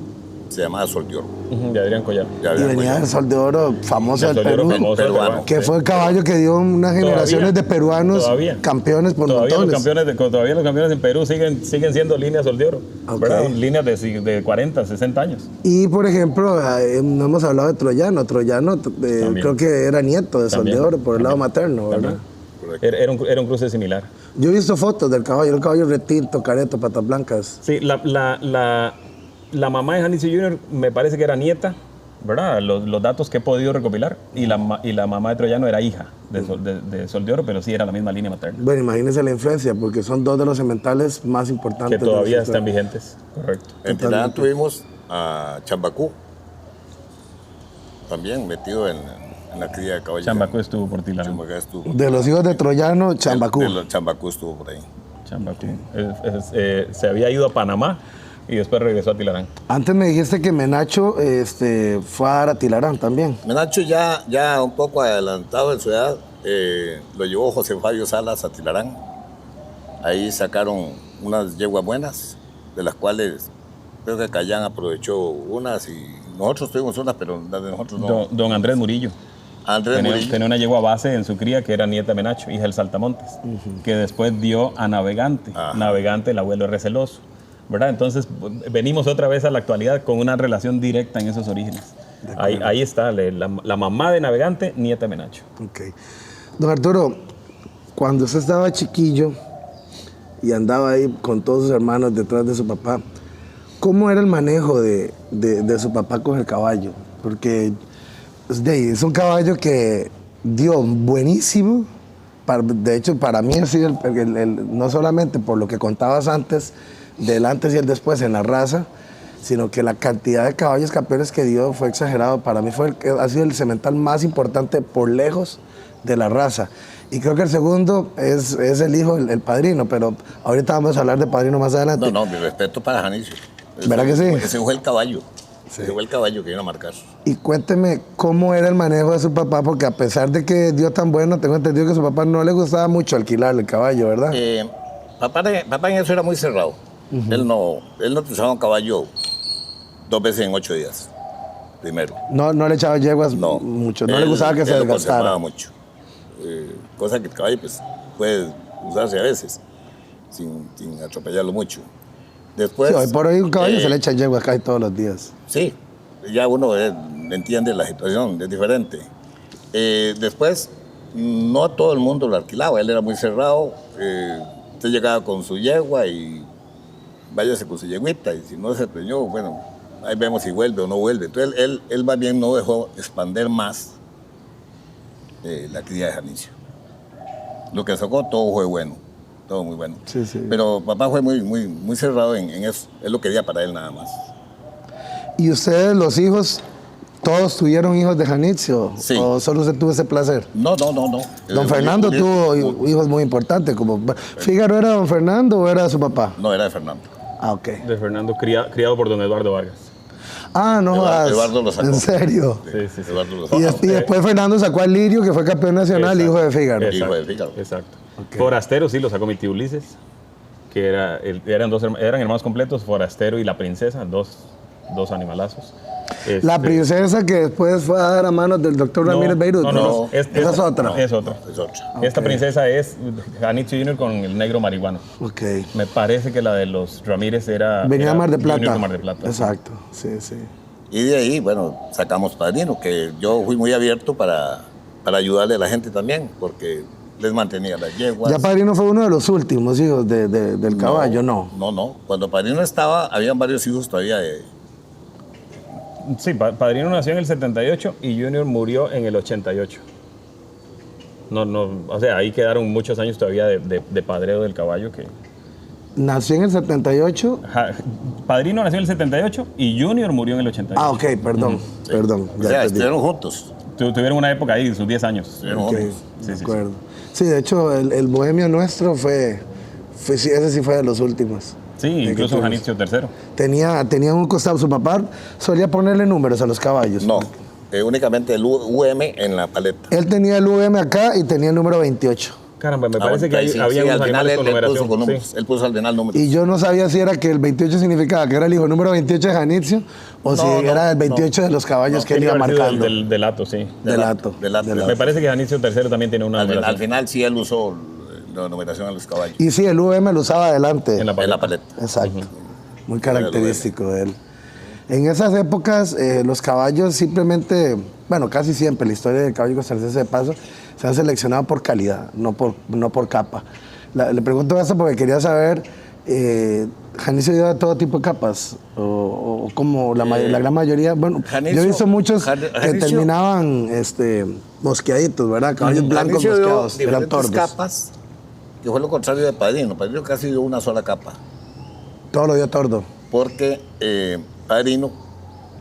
se llamaba Sol de Oro. De Adrián Collar. Y venía del Sol de Oro famoso del Perú, peruano, que fue el caballo que dio unas generaciones de peruanos campeones por montones. Todavía los campeones en Perú siguen siendo líneas Sol de Oro, ¿verdad? Líneas de 40, 60 años. Y por ejemplo, no hemos hablado de Troyano. Troyano creo que era nieto de Sol de Oro por el lado materno, ¿verdad? Era un cruce similar. Yo he visto fotos del caballo, el caballo retinto, careto, patas blancas. Sí, la mamá de Janitzio Jr. me parece que era nieta, ¿verdad? Los datos que he podido recopilar. Y la mamá de Troyano era hija de Sol de Oro, pero sí era la misma línea materna. Bueno, imagínense la influencia, porque son 2 de los sementales más importantes. Que todavía están vigentes, correcto. En Tilarán tuvimos a Chambacú, también metido en la cría de caballos. Chambacú estuvo por Tilarán. De los hijos de Troyano, Chambacú. Chambacú estuvo por ahí. Chambacú. Se había ido a Panamá y después regresó a Tilarán. Antes me dijiste que Menacho fue a dar a Tilarán también. Menacho ya un poco adelantado en su edad, lo llevó José Fabio Salas a Tilarán. Ahí sacaron unas yeguas buenas, de las cuales creo que Cayán aprovechó unas y nosotros tuvimos unas, pero las de nosotros no. Don Andrés Murillo. Tenía una yegua base en su cría que era nieta de Menacho, hija del Saltamontes, que después dio a Navegante. Navegante, el abuelo receloso, ¿verdad? Entonces venimos otra vez a la actualidad con una relación directa en esos orígenes. Ahí está, la mamá de Navegante, nieta de Menacho. Ok. Don Arturo, cuando usted estaba chiquillo y andaba ahí con todos sus hermanos detrás de su papá, ¿cómo era el manejo de su papá con el caballo? Porque es un caballo que dio buenísimo. De hecho, para mí ha sido no solamente por lo que contabas antes del antes y el después en la raza, sino que la cantidad de caballos campeones que dio fue exagerado. Para mí ha sido el semental más importante por lejos de la raza. Y creo que el segundo es el hijo, el Padrino, pero ahorita vamos a hablar de Padrino más adelante. No, mi respeto para Janicio. ¿Verdad que sí? Ese fue el caballo. Sí. Ese fue el caballo que vino a marcar. Y cuénteme cómo era el manejo de su papá, porque a pesar de que dio tan bueno, tengo entendido que a su papá no le gustaba mucho alquilarle el caballo, ¿verdad? Papá en eso era muy cerrado. Él no usaba un caballo 2 veces en 8 días, primero. No le echaba yeguas mucho, no le gustaba que se desgastara. Mucho. Cosa que el caballo pues, puede usarse a veces, sin atropellarlo mucho. Después, Sí, hoy por hoy un caballo se le echa yeguas casi todos los días. Sí, ya uno entiende la situación, es diferente. Después, no a todo el mundo lo alquilaba, él era muy cerrado. Usted llegaba con su yegua y váyase con su yeguita, y si no se preñó, bueno, ahí vemos si vuelve o no vuelve. Entonces él más bien no dejó expander más la cría de Janicio. Lo que sacó todo fue bueno, todo muy bueno. Sí. Pero papá fue muy cerrado en eso, él lo quería para él nada más. ¿Y ustedes, los hijos, todos tuvieron hijos de Janicio? Sí. ¿O solo usted tuvo ese placer? No. Don Fernando tuvo hijos muy importantes, como ¿Fígaro era don Fernando o era su papá? No, era de Fernando. Ah, ok. De Fernando, criado por don Eduardo Vargas. Ah, no jodas. Eduardo lo sacó. ¿En serio? Sí. Eduardo lo sacó. Y después Fernando sacó al Lirio, que fue campeón nacional, Exacto. hijo de Fígaro. Hijo de Fígaro. Exacto. Ok. Forastero sí lo sacó mi tío Ulises, que eran hermanos completos, Forastero y la princesa, dos animalazos. La princesa que después fue a dar a manos del doctor Ramírez Beirut. No. Esa es otra. Es otra. Es otra. Esta Ok. princesa es Janicio Junior con el negro marihuano. Ok. Me parece que la de los Ramírez era... Venía era de Mar de Junior Plata. de Mar de Plata. Exacto, sí. Y de ahí, bueno, sacamos Padrino, que yo fui muy abierto para ayudarle a la gente también, porque les mantenía las yeguas. Ya Padrino fue uno de los últimos hijos del caballo, ¿no? No. Cuando Padrino estaba, habían varios hijos todavía de... Sí, Padrino nació en el 78 y Junior murió en el 88. O sea, ahí quedaron muchos años todavía de padreo del caballo que... Nació en el 78. Padrino nació en el 78 y Junior murió en el 88. Ah, ok, perdón. Sí. Perdón. O ya sea, entendí. estuvieron juntos. Tuvieron una época ahí, sus 10 años. Estuvieron Ok, juntos. de acuerdo. Sí, de hecho, el bohemio nuestro fue ese sí fue de los últimos. Sí, que incluso tuvimos. Janicio III. Tenía un costado, su papá solía ponerle números a los caballos. No, únicamente el UM en la paleta. Él tenía el UM acá y tenía el número 28. Caramba, me parece que Ahí sí, había sí, unos al final animales con él puso numeración. con números. Sí. Él puso al final números. Y yo no sabía si era que el 28 significaba que era el hijo número 28 de Janicio o si era el 28 de los caballos que él iba Tiene que haber sido marcando. del Lato, sí. Del Lato. Me parece que Janicio III también tiene una Al numeración. final sí él usó la numeración a los caballos. Y sí, el UM lo usaba adelante. En la En la paleta. Exacto. Muy característico de él. En esas épocas, los caballos simplemente, bueno, casi siempre, la historia del caballo costarricense de paso, se han seleccionado por calidad, no por capa. Le pregunto esto porque quería saber, ¿Janicio dio todo tipo de capas? ¿O como la gran mayoría? Bueno, Janicio- yo he visto muchos que Janicio- terminaban mosqueaditos, ¿verdad? Caballos blancos Janicio dio mosqueados, eran diferentes tordos. capas, que fue lo contrario de Padrino. Padrino casi dio una sola capa, Todo lo dio tordo. porque Padrino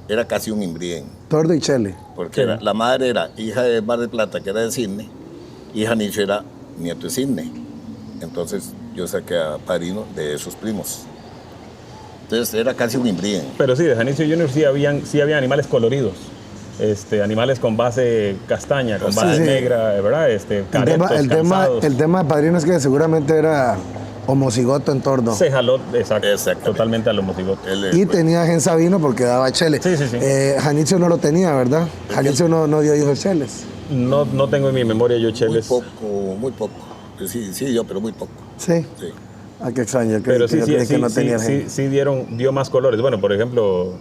era casi un imbrien. Tordo y chele. Porque la madre era hija de Mar de Plata, que era de Sidney, y Janicio era nieto de Sidney. Entonces yo saqué a Padrino de esos primos. Entonces era casi un imbrien. Pero sí, de Janicio Junior sí había animales coloridos. Animales con base castaña, con base sí. negra, ¿verdad? Caretos, cansados. El tema de Padrino es que seguramente era homocigoto en torno. Se jaló, exacto, Exactamente. totalmente al homocigote. Él, Y pues, tenía gen sabino porque daba chele. Sí. Janicio no lo tenía, ¿verdad? Janicio no dio hijos cheles. No tengo en mi memoria yo muy cheles. poco. Sí, yo, pero muy poco. Sí. Sí. Ah, qué extraño. Pero sí, que no tenía gen. sí dio más colores. Bueno, por ejemplo,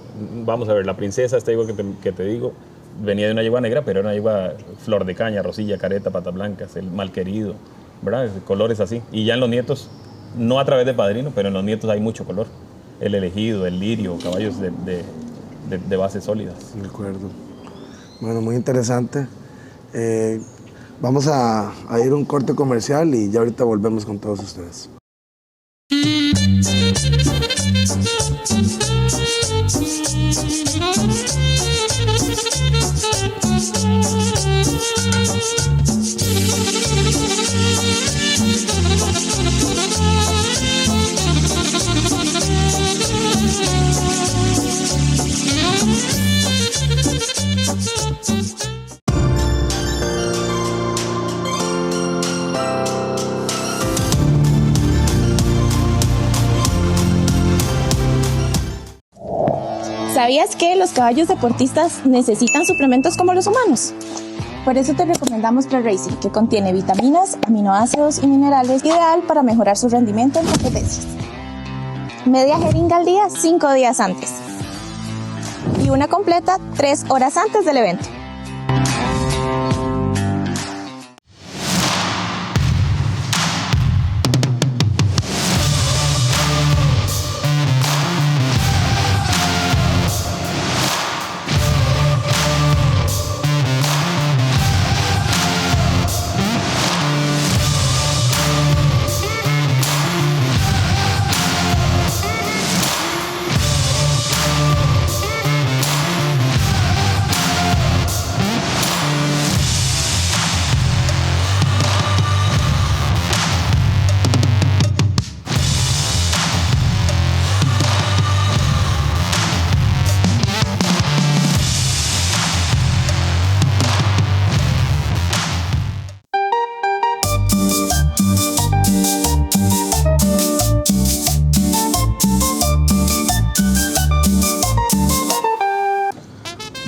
vamos a ver, la princesa, esta yegua que te digo, venía de una yegua negra, pero era una yegua flor de caña, rosilla, careta, patas blancas, el malquerido, ¿verdad? Colores así. Y ya en los nietos, no a través de Padrino, pero en los nietos hay mucho color. El elegido, el lirio, caballos de bases sólidas. De acuerdo. Bueno, muy interesante. Vamos a ir a un corte comercial y ya ahorita volvemos con todos ustedes. ¿Sabías que los caballos deportistas necesitan suplementos como los humanos? Por eso te recomendamos ProRacing, que contiene vitaminas, aminoácidos y minerales, ideal para mejorar su rendimiento en competencias. Media jeringa al día 5 días antes y una completa 3 horas antes del evento.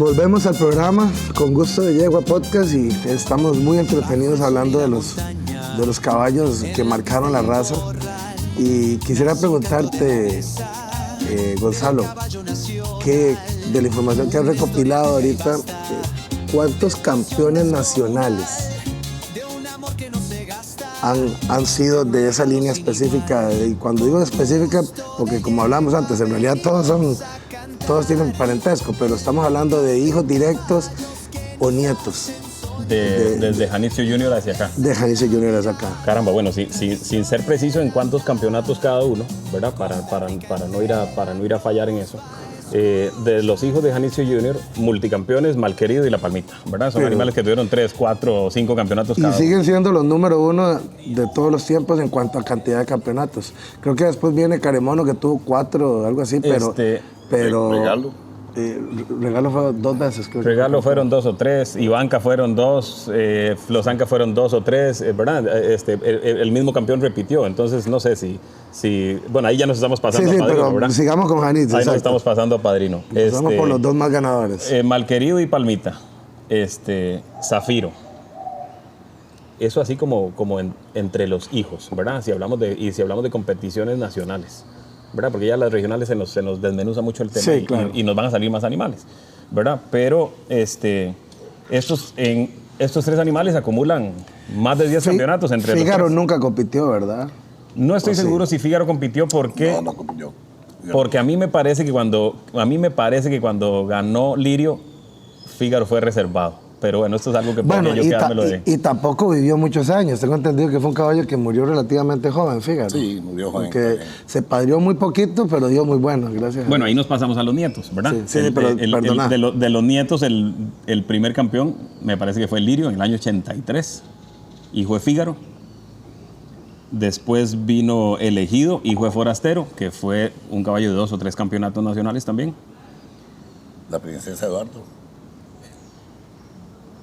Volvemos al programa Con Gusto de Yegua Podcast y estamos muy entretenidos hablando de los caballos que marcaron la raza. Y quisiera preguntarte, Gonzalo, de la información que has recopilado ahorita, ¿cuántos campeones nacionales han sido de esa línea específica? Y cuando digo específica, porque como hablamos antes, en realidad todos tienen parentesco, pero estamos hablando de hijos directos o nietos. Desde Janicio Junior hacia acá. De Janicio Junior hacia acá. Caramba, bueno, sin ser preciso en cuántos campeonatos cada uno, ¿verdad? Para no ir a fallar en eso. De los hijos de Janicio Junior, multicampeones, Malquerido y La Palmita, ¿verdad? Son animales que tuvieron 3, 4 o 5 campeonatos cada uno. Y siguen siendo los número 1 de todos los tiempos en cuanto a cantidad de campeonatos. Creo que después viene Caremono, que tuvo 4 o algo así, pero Regalo fue 2 veces, creo. Regalo fueron 2 o 3, Ivanka fueron 2, Flosanka fueron 2 o 3, ¿verdad? El mismo campeón repitió, entonces no sé si bueno, ahí ya nos estamos pasando a Padrino, pero ¿verdad? Sigamos con Janicio. Ahí nos estamos pasando a Padrino. Vamos por los 2 más ganadores. Malquerido y Palmita, Zafiro. Eso así como entre los hijos, ¿verdad? Si hablamos de competiciones nacionales, ¿verdad? Porque ya las regionales se nos desmenuza mucho el tema, sí, claro. y nos van a salir más animales, ¿verdad? Pero estos 3 animales acumulan más de 10 campeonatos entre los 3. Fígaro nunca compitió, ¿verdad? No estoy seguro si Fígaro compitió porque... No compitió. Porque a mí me parece que cuando ganó Lirio, Fígaro fue reservado. Pero bueno, esto es algo que podría yo quedármelo de... Y tampoco vivió muchos años. Tengo entendido que fue un caballo que murió relativamente joven, Fígaro. Sí, murió joven. Porque se parió muy poquito, pero dio muy bueno, gracias. Bueno, ahí nos pasamos a los nietos, ¿verdad? Sí, pero perdona. De los nietos, el primer campeón me parece que fue Lirio en el año 83, hijo de Fígaro. Después vino Elegido, hijo de Forastero, que fue un caballo de 2 o 3 campeonatos nacionales también. La princesa Eduardo.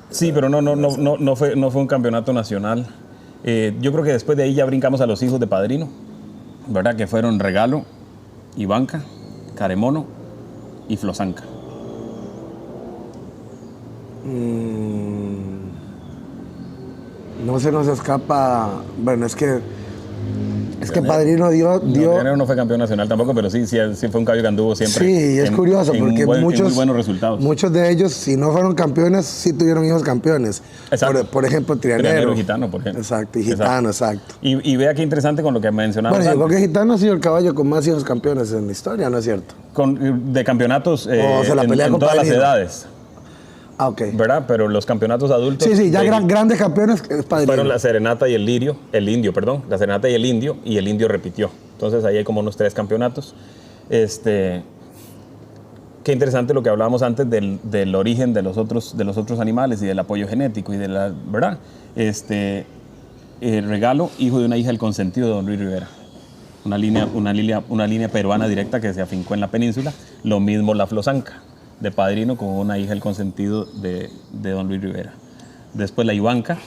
Sí, pero no fue un campeonato nacional. Yo creo que después de ahí ya brincamos a los hijos de Padrino, ¿verdad? Que fueron Regalo, Ivanka, Caremono y Flosanka. No se nos escapa. Bueno, es que Padrino dio... No fue campeón nacional tampoco, pero sí fue un caballo que anduvo siempre. Sí, es curioso porque muy buenos resultados. Muchos de ellos, si no fueron campeones, sí tuvieron hijos campeones. Exacto. Por ejemplo, Trianero y Gitano, por ejemplo. Exacto, y Gitano, exacto. Y vea qué interesante con lo que mencionamos. Bueno, yo creo que Gitano ha sido el caballo con más hijos campeones en la historia, ¿no es cierto? De campeonatos en todas las edades. Ah, ok. ¿Verdad? Pero los campeonatos adultos... Sí, ya grandes campeones es Padrino. Fueron la Serenata y el Indio, la Serenata y el Indio repitió. Entonces ahí hay como unos 3 campeonatos. Qué interesante lo que hablábamos antes del origen de los otros animales y del apoyo genético y de la... ¿Verdad? Regalo, hijo de una hija del consentido de don Luis Rivera. Una línea peruana directa que se afincó en la península. Lo mismo la Flosanka, de Padrino, con una hija del consentido de don Luis Rivera. Después la Ivanka,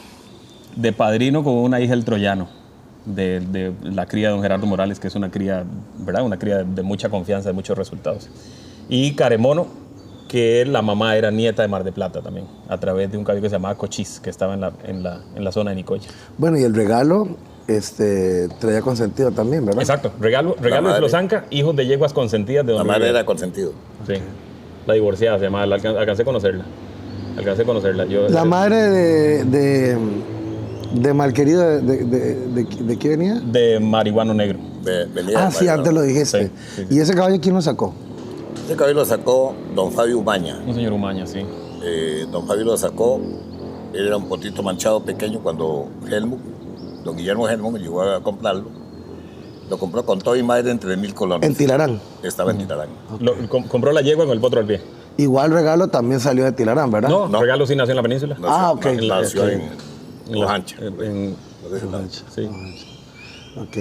de Padrino, con una hija del Troyano, de la cría de don Gerardo Morales, que es una cría, ¿verdad? Una cría de mucha confianza, de muchos resultados. Y Caremono, que la mamá era nieta de Mar de Plata también, a través de un caballo que se llamaba Cochís, que estaba en la zona de Nicoya. Bueno, y el regalo traía consentido también, ¿verdad? Exacto, regalo de Flosanca, hijos de yeguas consentidas de La donde madre vivía. era consentido. Sí, la divorciada se llamaba, alcancé a conocerla. Yo, La madre de Malquerido, ¿de qué venía? de Marihuano Negro. Venía Sí, antes lo dijiste. Sí. ¿Y ese caballo quién lo sacó? Ese caballo lo sacó don Fabio Umaña. Un señor Umaña, sí. Don Fabio lo sacó, él era un potito manchado pequeño cuando don Guillermo Helmut me llegó a comprarlo. Lo compró con todo y madre de entre 1,000 colones. En Tilarán. Estaba en Tilarán. Compró la yegua con el potro al pie. Igual regalo también salió de Tilarán, ¿verdad? No, regalo sí nació en la península. Ok. Nació en En Ojancha. Sí. Ok.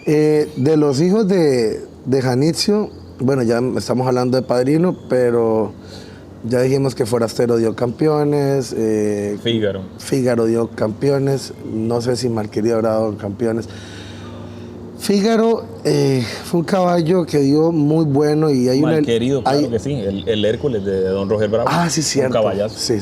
De los hijos de Janitzio, bueno, ya estamos hablando de Padrino, pero ya dijimos que Forastero dio campeones. Fígaro dio campeones. No sé si Malquerido habrá dado campeones. Fígaro fue un caballo que dio muy bueno y hay Malquerido, claro que sí. El Hércules de don Roger Bravo. Sí, cierto. Un caballazo. Sí.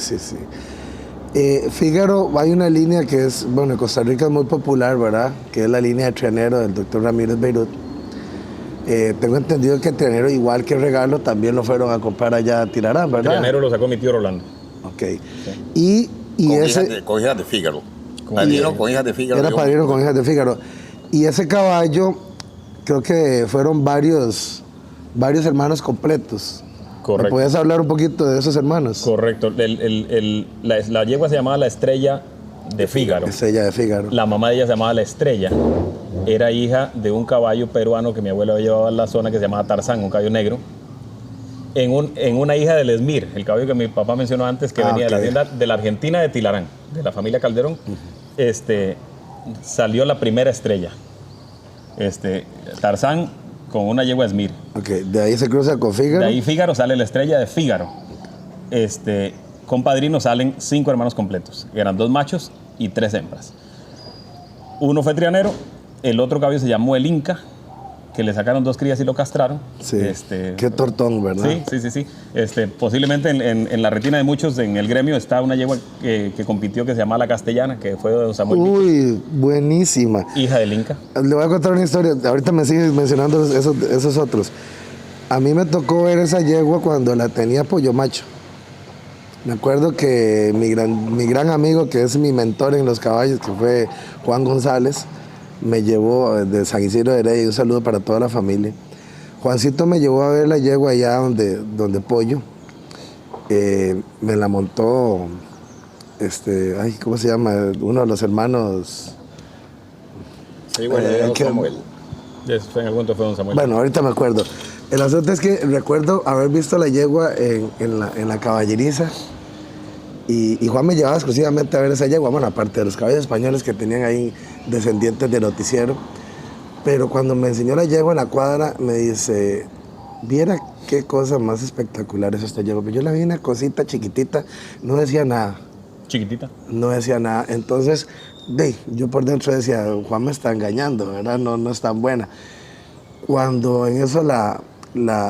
Fígaro, hay una línea que es, bueno, en Costa Rica es muy popular, ¿verdad? Que es la línea de Trianero del doctor Ramírez Beirut. Tengo entendido que Trianero, igual que Regalo, también lo fueron a comprar allá a Tilarán, ¿verdad? Trianero lo sacó mi tío Rolando. Ok. Y Con hijas de Fígaro. Padrino con hijas de Fígaro. Era Padrino con hijas de Fígaro. Y ese caballo, creo que fueron varios hermanos completos. Correcto. ¿Me puedes hablar un poquito de esos hermanos? Correcto. La yegua se llamaba La Estrella de Fígaro. Estrella de Fígaro. La mamá de ella se llamaba La Estrella. Era hija de un caballo peruano que mi abuelo había llevado a la zona que se llamaba Tarzán, un caballo negro. En una hija del Esmir, el caballo que mi papá mencionó antes, que venía de la tienda de la Argentina de Tilarán, de la familia Calderón. Salió la primera estrella. Tarzán con una yegua Esmir. Ok, de ahí se cruza con Fígaro. De ahí Fígaro sale la estrella de Fígaro. Con Padrino salen 5 hermanos completos. Eran 2 machos y 3 hembras. Uno fue Trianero, el otro caballo se llamó el Inca, que le sacaron 2 crías y lo castraron. Sí, qué tortón, ¿verdad? Sí. Posiblemente en la retina de muchos en el gremio está una yegua que compitió que se llama La Castellana, que fue de don Samuel. Uy, buenísima. Hija del Inca. Le voy a contar una historia. Ahorita me sigues mencionando esos otros. A mí me tocó ver esa yegua cuando la tenía Pollo Macho. Me acuerdo que mi gran amigo, que es mi mentor en los caballos, que fue Juan González, me llevó de San Isidro de Heredia, y un saludo para toda la familia. Juancito me llevó a ver la yegua allá donde Pollo. Me la montó, ¿cómo se llama? Uno de los hermanos. Sí, bueno, Samuel. En algún momento fue don Samuel. Bueno, ahorita me acuerdo. El asunto es que recuerdo haber visto la yegua en la caballeriza y Juan me llevaba exclusivamente a ver esa yegua, bueno, aparte de los caballos españoles que tenían ahí descendientes de noticiero. Pero cuando me enseñó la yegua en la cuadra, me dice, viera qué cosa más espectacular es esta yegua. Pero yo la vi una cosita chiquitita, no decía nada. Chiquitita. No decía nada. Entonces, yo por dentro decía, Juan me está engañando, ¿verdad? No es tan buena. Cuando en eso la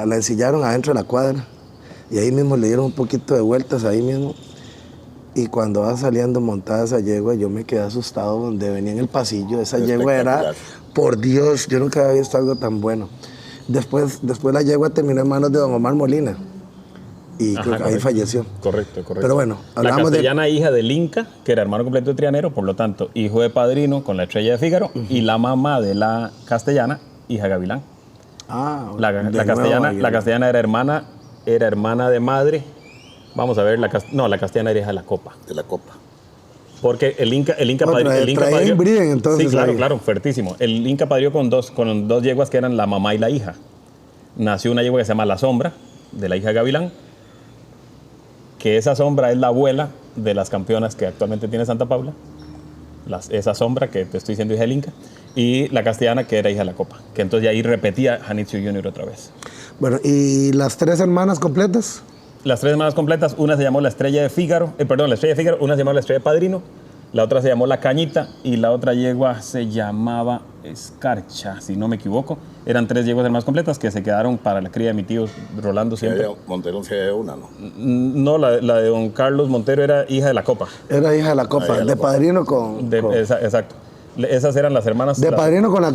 ensillaron adentro de la cuadra y ahí mismo le dieron un poquito de vueltas ahí mismo. Y cuando va saliendo montada esa yegua, yo me quedé asustado donde venía en el pasillo. Esa yegua era, por Dios, yo nunca había visto algo tan bueno. Después la yegua terminó en manos de don Omar Molina. Y creo que ahí falleció. Correcto. Pero bueno, la Castellana, hija del Inca, que era hermano completo de Trianero, por lo tanto, hijo de Padrino con la Estrella de Fígaro, y la mamá de la Castellana, hija Gavilán. La Castellana era hermana de madre. Vamos a ver, la Castellana era hija de la Copa. De la Copa. Porque el Inca traía inbriden, entonces. Sí, claro, fuertísimo. El Inca parió con dos yeguas que eran la mamá y la hija. Nació una yegua que se llama La Sombra, de la hija de Gavilán, que esa Sombra es la abuela de las campeonas que actualmente tiene Santa Paula. Esa Sombra, que te estoy diciendo hija del Inca, y la Castellana, que era hija de la Copa, que entonces ahí repetía Janitzio Junior otra vez. Bueno, ¿y las 3 hermanas completas? Las 3 hermanas completas, una se llamó la Estrella de Fígaro, una se llamó la Estrella de Padrino, La otra se llamó La Cañita y la otra yegua se llamaba Escarcha, si no me equivoco. Eran 3 yeguas más completas que se quedaron para la cría de mi tío Rolando siempre. Montero se había una, ¿no? No, la de don Carlos Montero era hija de la Copa. Era hija de la Copa, de padrino con... Exacto. Esas eran las hermanas. De padrino con la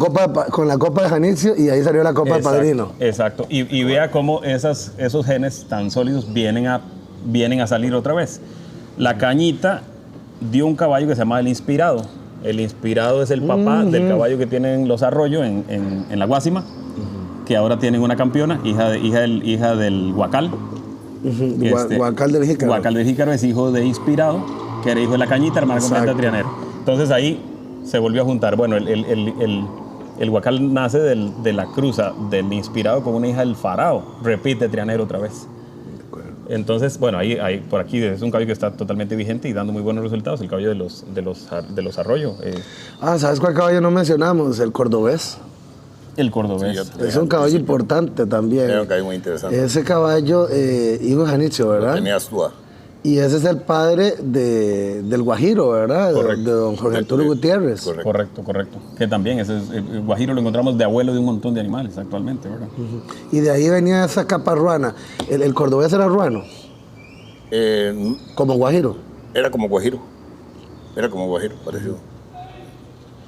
copa de Janicio y ahí salió la copa de padrino. Exacto. Y vea cómo esos genes tan sólidos vienen a salir otra vez. La Cañita dio un caballo que se llamaba El Inspirado. El Inspirado es el papá del caballo que tienen los Arroyo en la Guásima, que ahora tienen una campeona, hija del Huacal. Huacal del Jícaro. Huacal del Jícaro es hijo de Inspirado, que era hijo de La Cañita, hermana completa de Trianero. Entonces ahí se volvió a juntar. Bueno, el Huacal nace de la cruza del Inspirado con una hija del Farao. Repite Trianero otra vez. Entonces, bueno, ahí por aquí es un caballo que está totalmente vigente y dando muy buenos resultados, el caballo de los Arroyo. ¿Sabes cuál caballo no mencionamos? El cordobés. El cordobés. Sí, es un caballo importante también. Era un caballo muy interesante. Ese caballo, hijo de Janicio, ¿verdad? Tenía Astúa. Y ese es el padre del Guajiro, ¿verdad? Correcto. De don Jorge Arturo Gutiérrez. Correcto. Que también, el Guajiro lo encontramos de abuelo de un montón de animales actualmente, ¿verdad? Y de ahí venía esa capa ruana. ¿El cordobés era ruano? ¿Como Guajiro? Era como Guajiro, parecido.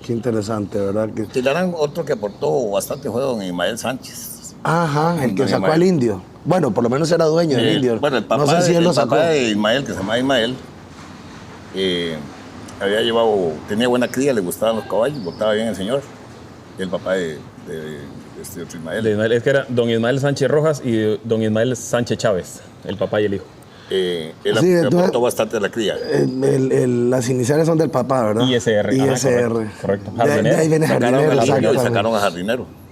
Qué interesante, ¿verdad? Tilarán otro que aportó bastante fue don Ismael Sánchez. Ajá, el que sacó al indio. Bueno, por lo menos era dueño del indio. Bueno, el papá, no sé si él lo sacó. Papá de Ismael, que se llama Ismael, tenía buena cría, le gustaban los caballos, botaba bien el señor. El papá de este otro Ismael. Es que era don Ismael Sánchez Rojas y don Ismael Sánchez Chávez, el papá y el hijo. Él aportó bastante a la cría. Las iniciales son del papá, ¿verdad? ISR. Correcto. De ahí viene Jardinero. Sacaron a Jardinero.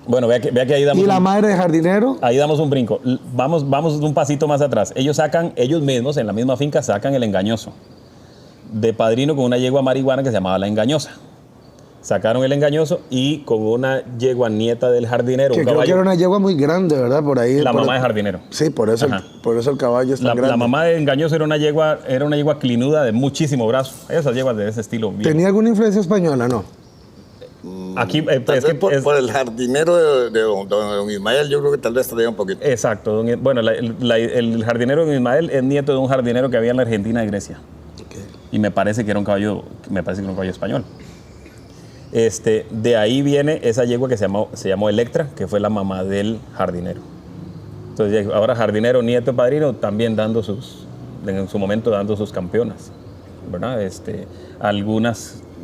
Bueno, vea que ahí damos... ¿Y la madre de Jardinero? Ahí damos un brinco. Vamos un pasito más atrás. Ellos mismos, en la misma finca, sacan el Engañoso. De padrino con una yegua marihuana que se llamaba La Engañosa. Sacaron el Engañoso y con una yegua nieta del Jardinero. Que creo que era una yegua muy grande, ¿verdad? Por ahí. La mamá de Jardinero. Sí, por eso el caballo es tan grande. La mamá de Engañoso era una yegua clinuda de muchísimo brazo. Esas yeguas de ese estilo. Bien. ¿Tenía alguna influencia española, no? Aquí, por el Jardinero de don Ismael, yo creo que tal vez traía un poquito. Exacto. El Jardinero de Ismael es nieto de un jardinero que había en la Argentina y Grecia. Okay. Y me parece que era un caballo español. De ahí viene esa yegua que se llamó Electra, que fue la mamá del Jardinero. Entonces, ahora Jardinero, nieto, padrino, también en su momento dando sus campeonas, ¿verdad?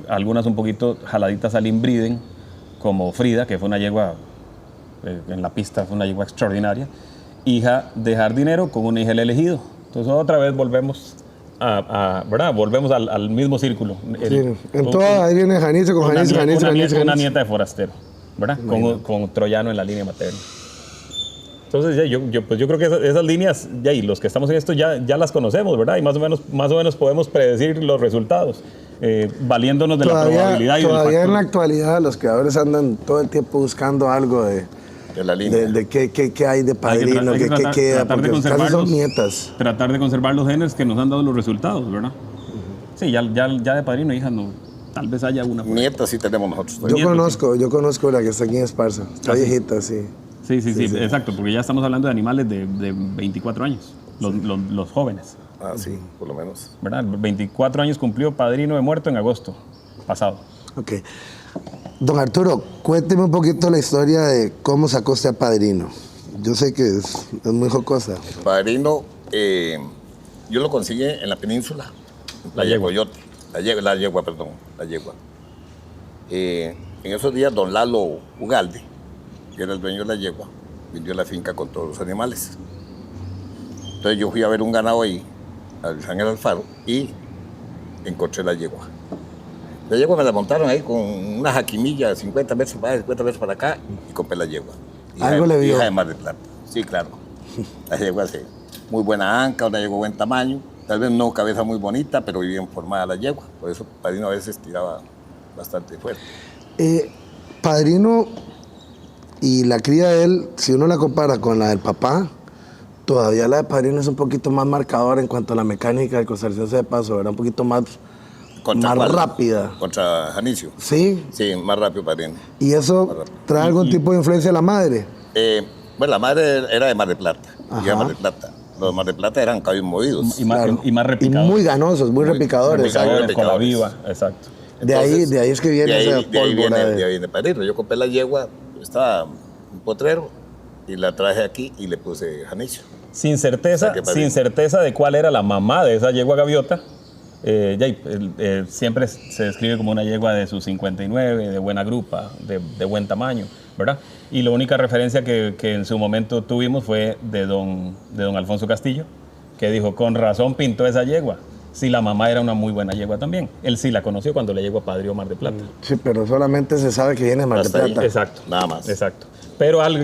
Algunas un poquito jaladitas al inbriden, como Frida, que fue una yegua, en la pista fue una yegua extraordinaria, hija de Jardinero con una hija del Elegido. Entonces otra vez volvemos ¿verdad? Volvemos al mismo círculo. En toda ahí viene Janicio con Janicio. Una nieta de forastero, ¿verdad? Con Troyano en la línea materna. Entonces, yo creo que esas líneas, y los que estamos en esto ya las conocemos, ¿verdad? Y más o menos podemos predecir los resultados, valiéndonos de la probabilidad y del factor. Todavía en la actualidad los creadores andan todo el tiempo buscando algo de la línea. De qué hay de padrino, qué queda, porque casi son nietas. Tratar de conservar los genes que nos han dado los resultados, ¿verdad? Sí, ya de padrino, hija, no, tal vez haya una. Nietas sí tenemos nosotros. Yo conozco la que está aquí en Esparza, está viejita, sí. Sí, exacto, porque ya estamos hablando de animales de 24 años, los jóvenes. Ah, sí, por lo menos. ¿Verdad? 24 años cumplió padrino de muerto en agosto pasado. Ok. Don Arturo, cuénteme un poquito la historia de cómo sacó usted a padrino. Yo sé que es muy jocosa. Padrino, yo lo conseguí en la península. La yegua. La yegua. En esos días, don Lalo Ugalde, que era el dueño de la yegua, vendió la finca con todos los animales. Entonces yo fui a ver un ganado ahí, al San Alfaro, y encontré la yegua. La yegua me la montaron ahí con una jaquimilla, 50 metros para allá, 50 metros para acá, y compré la yegua. ¿Algo le vio? Hija de Mar del Plata. Sí, claro. La yegua hace muy buena anca, una yegua de buen tamaño, tal vez no cabeza muy bonita, pero bien formada la yegua. Por eso Padrino a veces tiraba bastante fuerte. Padrino y la cría de él, si uno la compara con la del papá, todavía la de Padrino es un poquito más marcadora en cuanto a la mecánica del costarricense de paso, ¿verdad? Un poquito más más cuál? rápida. Contra Janicio. ¿Sí? Sí, más rápido Padrino. ¿Y eso trae algún tipo de influencia de la madre? Bueno, la madre era de Mar del Plata. Ajá. Y de Mar del Plata. Los de Mar del Plata eran caballos movidos. Y más, Claro. y más Y repicadores. muy ganosos, muy repicadores. repicadores. Con la viva, exacto. De ahí es que viene esa de ahí pólvora. de ahí viene Padrino. Yo compré la yegua, estaba un potrero, y la traje aquí y le puse Janicio. Sin certeza, O sea, que Padrino. sin certeza de cuál era la mamá de esa yegua gaviota. Siempre se describe como una yegua de sus 59, de buena grupa, de buen tamaño, ¿verdad? Y la única referencia que en su momento tuvimos fue de don Alfonso Castillo, que dijo, con razón pintó esa yegua. Sí, la mamá era una muy buena yegua también. Él sí la conoció cuando le llegó a Padre Omar de Plata. Sí, pero solamente se sabe que viene de Mar del Hasta ahí. Plata. Exacto. Nada más. Exacto. Pero algo,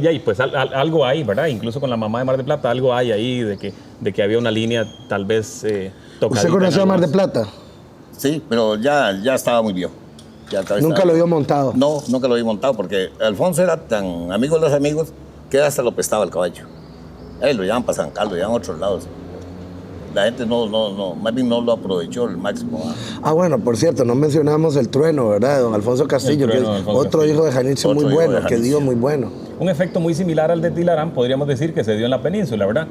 algo hay, ¿verdad? Incluso con la mamá de Mar del Plata, algo hay ahí de que había una línea tal vez tocadita. ¿Usted conoció a Mar del del Plata? Sí, pero ya estaba muy viejo. Nunca lo vio montado. No, nunca lo vi montado porque Alfonso era tan amigo de los amigos que hasta lo prestaba el caballo. Lo llevaban para San Carlos, lo llevaban a otros lados. La gente más bien no lo aprovechó al máximo. Ah, bueno, por cierto, no mencionamos el trueno, ¿verdad? De don Alfonso Castillo, El que es trueno de Alfonso otro Castillo. hijo de Janicio Otro muy hijo de bueno, que Janicio. dio muy bueno. Un efecto muy similar al de Tilarán, podríamos decir que se dio en la península, ¿verdad?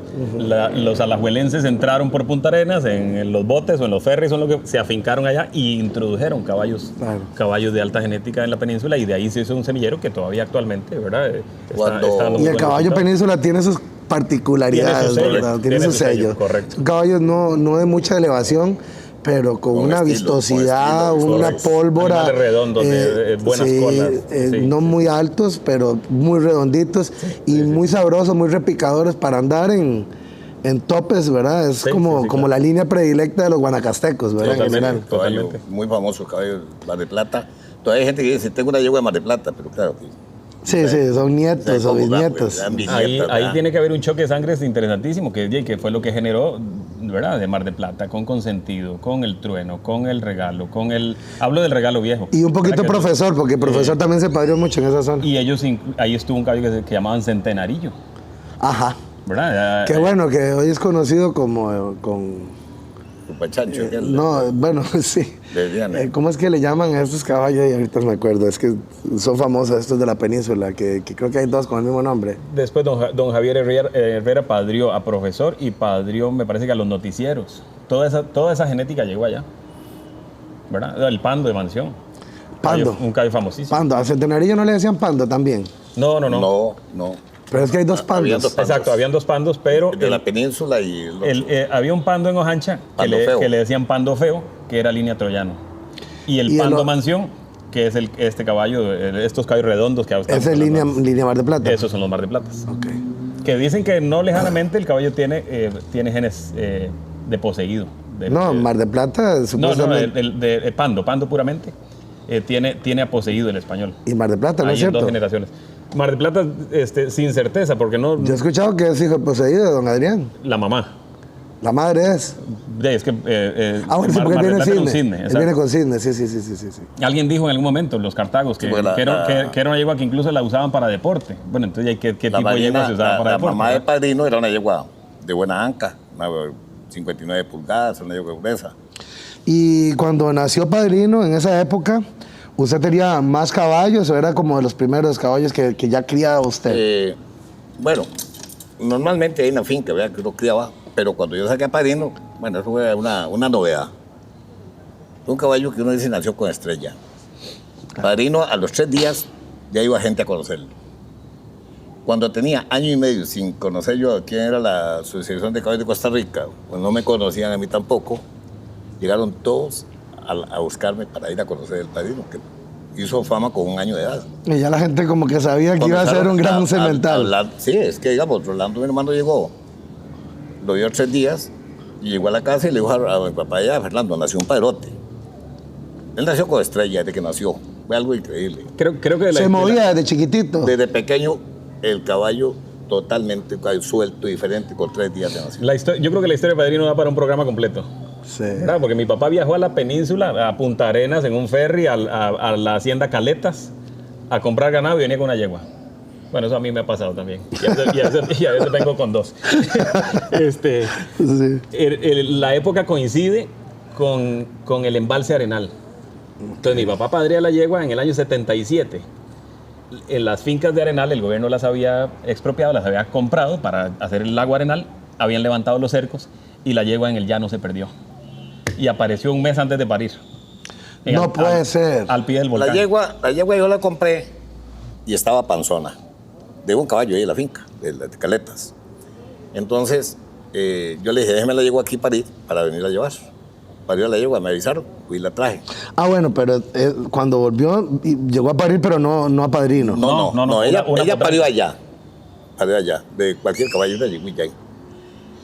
Los alajuelenses entraron por Punta Arenas en los botes o en los ferries, o en lo que se afincaron allá y introdujeron caballos, Claro. caballos de alta genética en la península, y de ahí se hizo un semillero que todavía actualmente, ¿verdad? Cuando- Está dando Y muy el buenos caballo resultados. península tiene sus particularidades, Tiene su sello, ¿verdad? Tiene tiene su su sello, sello. correcto. Son caballos no de mucha elevación, pero con Con una estilo, vistosidad, con estilo, una correcto. pólvora. Animales redondos, de buenas sí, colas. Sí, no sí, muy altos, pero muy redonditos y muy sabrosos, muy repicadores para andar en topes, ¿verdad? Es Sí, como, sí, sí, como claro. la línea predilecta de los guanacastecos, ¿verdad? En Totalmente. general. Caballo Totalmente. muy famoso, caballo de Mar del Plata. Todavía hay gente que dice, tengo una yegua de Mar del Plata, pero claro que... Sí, son nietos o bisnietos. Ahí tiene que haber un choque de sangre interesantísimo, que fue lo que generó, ¿verdad? De Mar de Plata, con Consentido, con el Trueno, con el Regalo, hablo del Regalo viejo. Y un poquito ¿verdad? Que- profesor, porque el profesor también se padrió mucho en esa zona. Y ahí estuvo un caballo que llamaban Centenarillo, Ajá. ¿verdad? Qué bueno que hoy es conocido como con... Chancho, No, bueno, sí. De Diana. ¿Cómo es que le llaman a estos caballos? Y ahorita no me acuerdo. Es que son famosos estos de la península, que creo que hay dos con el mismo nombre. Después don Javier Herrera padrió a profesor y padrió, me parece que a los noticieros. Toda esa genética llegó allá, ¿verdad? El Pando de Mansión. Pando. Un caballo famosísimo. Pando. A Centenarillo no le decían pando también. No. No. Pero es que hay dos Había pandos. dos pandos. Exacto, habían dos pandos, pero De la península y el otro. había un pando en Ojancha Pando feo. que le decían Pando Feo, que era línea troyano. Y el Y el Pando o- Mansión, que es este caballo, estos caballos redondos que Esa es línea Mar de Plata. Esos son los Mar de Platas. Ok. Que dicen que no lejanamente el caballo tiene genes de poseído. No, Mar de Plata No, supuestamente... de Pando puramente. Tiene a poseído el español. Y Mar de Plata, ¿no es Ahí en dos cierto? generaciones. Mar de Plata, sin certeza, porque no. Yo he escuchado que es hijo poseído de don Adrián. La mamá. La madre es... Es que. Bueno, sí, porque Mar de viene Plata era un cisne. cisne, Él exacto. viene con cisne, sí. Alguien dijo en algún momento, los cartagos, que, Sí, porque que era una yegua que incluso la usaban para deporte. Bueno, entonces, ¿qué tipo de madrina, yegua se usaba para la deporte? mamá de ¿verdad? Padrino era una yegua de buena anca, una 59 pulgadas, una yegua gruesa. Y cuando nació Padrino, en esa época, ¿usted tenía más caballos o era como de los primeros caballos que ya criaba usted? Bueno, normalmente hay una finca, ¿verdad? Que uno criaba, pero cuando yo saqué a Padrino, bueno, eso fue una novedad. Fue un caballo que uno dice nació con estrella. Padrino, a los 3 días, ya iba gente a conocerlo. Cuando tenía año y medio sin conocer yo quién era la Asociación de Caballos de Costa Rica, pues no me conocían a mí tampoco, llegaron todos a buscarme para ir a conocer el Padrino, que hizo fama con 1 año de edad. Y ya la gente como que sabía que iba a ser un gran cemental. Sí, es que digamos, Rolando, mi hermano, llegó, lo vio 3 días, y llegó a la casa y le dijo a mi papá, ya, Fernando, nació un padrote. Él nació con estrella desde que nació, fue algo increíble. Creo que Se movía desde chiquitito. Desde pequeño, el caballo totalmente suelto, diferente, con 3 días de nacido. Yo creo que la historia de Padrino da para un programa completo. Sí. ¿Verdad? Porque mi papá viajó a la península, a Punta Arenas, en un ferry, a la hacienda Caletas, a comprar ganado y venía con una yegua. Bueno, eso a mí me ha pasado también. Y a veces vengo con 2. Sí. La época coincide con el embalse Arenal. Entonces mi papá padría la yegua en el año 77. En las fincas de Arenal el gobierno las había expropiado, las había comprado para hacer el lago Arenal, habían levantado los cercos y la yegua en el llano se perdió. Y apareció un mes antes de parir. No puede ser. Al pie del volcán. La yegua yo la compré y estaba panzona. De un caballo ahí en la finca, de Caletas. Entonces, yo le dije, déjeme la yegua aquí parir para venir a llevar. Parió la yegua, me avisaron, fui y la traje. Ah, bueno, pero cuando volvió, llegó a parir, pero no a padrino. No, ella parió allá. Parió allá, de cualquier caballo de allí,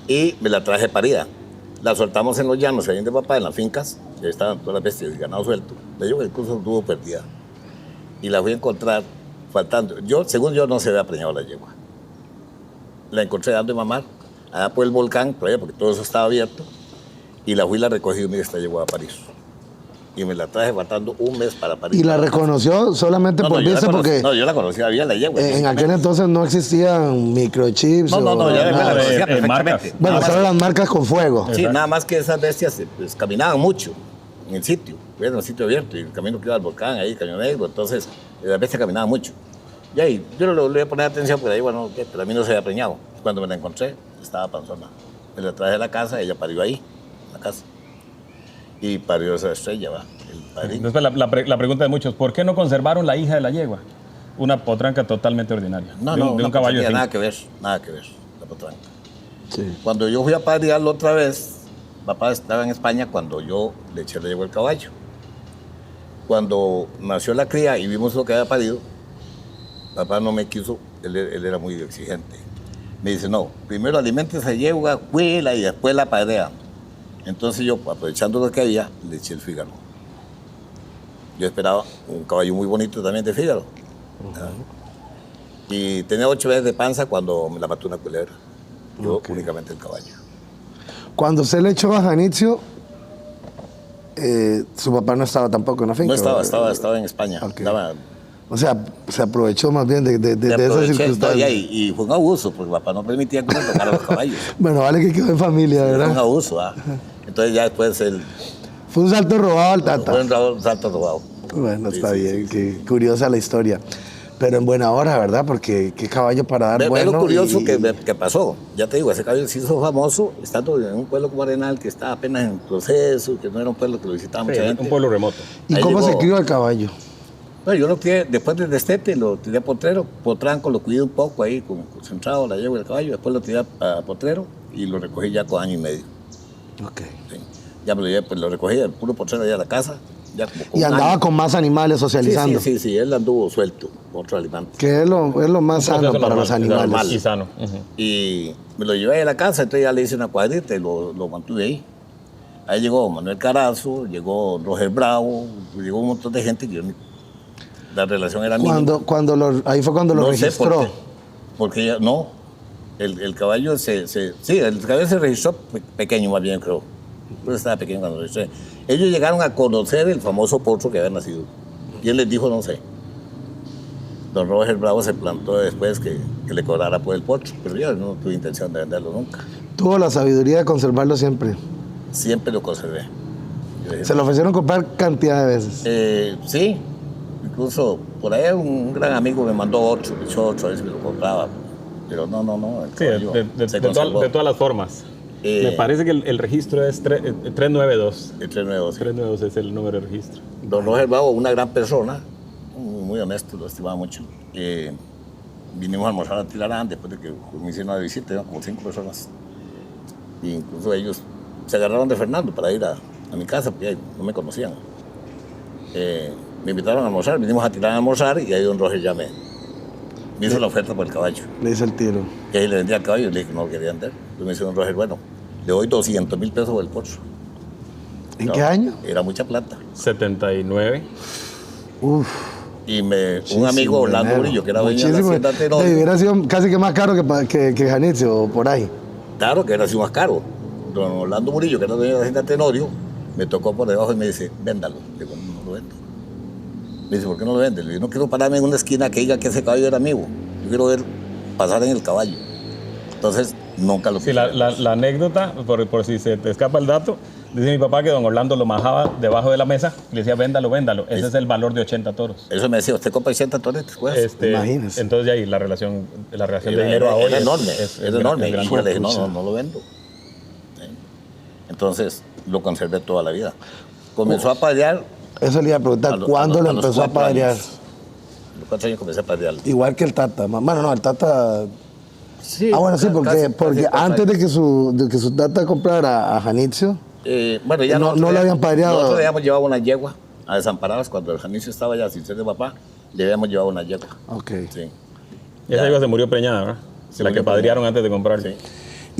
y me la traje parida. La soltamos en los llanos, ahí de papá, en las fincas, que estaban todas las bestias y ganado suelto. La yegua incluso estuvo perdida. Y la fui a encontrar faltando. Según yo, no se había preñado la yegua. La encontré dando de mamar, allá por el volcán, por allá, porque todo eso estaba abierto. Y la fui y la recogí y mira, esta llegó a París. Y me la traje faltando un mes para París. ¿Y la reconoció solamente por vista? Porque no, yo la conocía, había la yegua. En aquel entonces no existían microchips. No, ya la conocía perfectamente. Marcas. Bueno, solo las marcas con fuego. Sí, nada más que esas bestias pues, caminaban mucho en el sitio. Era un sitio abierto y el camino que iba al volcán, ahí, Cañón Negro. Entonces, las bestias caminaban mucho. Y ahí, yo no le volví a poner atención, porque ahí, bueno, pero a mí no se había preñado. Cuando me la encontré, estaba panzona. Me la traje a la casa, ella parió ahí. La casa. Y parió esa estrella, ¿va? El padrino. Entonces, la pregunta de muchos, ¿por qué no conservaron la hija de la yegua? Una potranca totalmente ordinaria. De un caballo de nada que ver, la potranca. Sí. Cuando yo fui a pariarlo otra vez, papá estaba en España cuando yo le eché la yegua al caballo. Cuando nació la cría y vimos lo que había parido, papá no me quiso, él era muy exigente. Me dice, no, primero alimente esa yegua, cuídela y después la padrea. Entonces yo, aprovechando lo que había, le eché el Fígaro. Yo esperaba un caballo muy bonito también de Fígaro. Y tenía 8 veces de panza cuando me la mató una culebra. Yo únicamente el caballo. Cuando usted le echó a Janitzio, su papá no estaba tampoco en la finca. No estaba en España. Okay. Estaba, O sea, se aprovechó más bien de esas circunstancias. Y fue un abuso, porque papá no permitía que uno tocara los caballos. Bueno, vale que quedó en familia, Fue ¿verdad? un abuso, ¿ah? Entonces ya después Fue un salto robado al tata. fue un salto robado. Bueno, Sí, está sí, bien, sí, qué curiosa la historia. Pero en buena hora, ¿verdad? Porque qué caballo para dar Ve bueno. lo curioso y- que pasó. Ya te digo, ese caballo se hizo famoso estando en un pueblo como Arenal, que estaba apenas en proceso, que no era un pueblo que lo visitaba mucha gente. un pueblo remoto. ¿Y Ahí cómo se llegó- crió el caballo? Bueno, yo lo crié, después del destete, lo tiré a potrero. Potranco lo cuidé un poco ahí, concentrado, la yegua y el caballo. Después lo tiré a potrero y lo recogí ya con 1 año y medio. Ok. Sí. Ya me lo llevé, pues lo recogí, el puro potrero allá a la casa. Ya como con Y un andaba año. con más animales socializando. Sí, él anduvo suelto con otro alimento. Que es lo más sano proceso para normal, los animales. normal. Y sano. Ujú. Y me lo llevé a la casa, entonces ya le hice una cuadrita y lo mantuve ahí. Ahí llegó Manuel Carazo, llegó Roger Bravo, llegó un montón de gente que yo la relación era mínima. Ahí fue cuando lo No sé registró. por qué, porque ya, no, el caballo sí, el caballo se registró pequeño más bien, creo. Pero estaba pequeño cuando lo registré. Ellos llegaron a conocer el famoso potro que había nacido. Y él les dijo, no sé. Don Roger Bravo se plantó después que le cobrara por el potro, pero yo no tuve intención de venderlo nunca. Tuvo la sabiduría de conservarlo siempre. Siempre lo conservé. Yo dije, Se lo ofrecieron comprar cantidad de veces. sí, incluso por ahí un gran amigo me mandó 8, me echó 8 a ver si me lo compraba. Pero no, el Sí, caballo se conservó. de todas las formas. Me parece que el registro es 392. El 392, sí. 392 es el número de registro. Don Roger Bravo, una gran persona, muy honesto, lo estimaba mucho. Vinimos a almorzar a Tilarán después de que me hicieron una visita, eran como 5 personas. Y incluso ellos se agarraron de Fernando para ir a mi casa, porque no me conocían. Me invitaron a almorzar, vinimos a Tilarán a almorzar y ahí don Roger ya me hizo la oferta por el caballo. Le hice el tiro. Y ahí le vendía el caballo y le dije que no lo quería vender. Entonces me dice don Roger, bueno, le doy 200,000 pesos por el potro. ¿En No, qué año? Era mucha plata. 79. Uf. Y un amigo, Orlando dinero. Murillo, que era dueño de la Muchísimo. hacienda Tenorio. Hubiera sido casi que más caro que Janitzio o por ahí. Claro que era así más caro. Don Orlando Murillo, que era dueño de la hacienda Tenorio, me tocó por debajo y me dice, véndalo. Le digo, no lo vendo. Me dice, ¿por qué no lo vende? Le digo, no quiero pararme en una esquina que diga que ese caballo era mío. Yo quiero ver pasar en el caballo. Entonces, nunca lo Sí, quise. la anécdota, por si se te escapa el dato, Dice mi papá que don Orlando lo majaba debajo de la mesa y le decía, véndalo, véndalo. Ese es el valor de 80 toros. Eso me decía, usted compra 80 toretes, pues. Imagínese. Entonces ya ahí la relación de dinero a hoy era enorme, es enorme. Y grande. yo le dije, no lo vendo. Sí. Entonces lo conservé toda la vida. Comenzó a padrear. Eso le iba a preguntar, ¿cuándo lo empezó a padrear? A los 4 años comencé a padrear. Igual que el Tata. Bueno, no, el Tata... Sí, Bueno, sí, porque casi antes de que su Tata comprara a Janitzio, bueno, ya no lo habían padreado. Nosotros le habíamos llevado una yegua a Desamparadas cuando el Janitzio estaba ya sin ser de papá. Le habíamos llevado una yegua. Ok. Sí. Esa yegua se murió preñada, ¿verdad? La que padrearon antes de comprarla. Sí.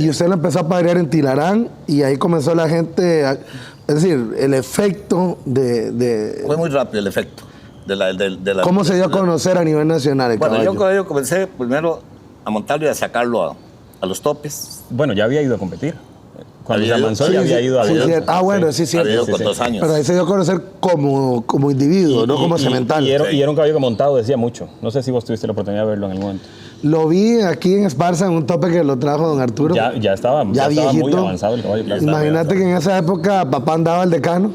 Y usted lo empezó a padrear en Tilarán y ahí comenzó la gente, es decir, el efecto de Fue muy rápido el efecto. De la, ¿Cómo se dio a conocer a nivel nacional el Bueno, caballo? yo comencé primero a montarlo y a sacarlo a los topes. Bueno, ya había ido a competir. Cuando Había se ido, amansó sí, ya había sí, ido a sí, Bolivia. sí. Ah, bueno, sí, Había ido sí. con 2 años. Pero ahí se dio a conocer como individuo, no como semental. Y era un caballo que montado decía mucho. No sé si vos tuviste la oportunidad de verlo en el momento. Lo vi aquí en Esparza en un tope que lo trajo don Arturo. Ya estaba muy viejito. avanzado el caballo. Claro. Imagínate que en esa época papá andaba al Decano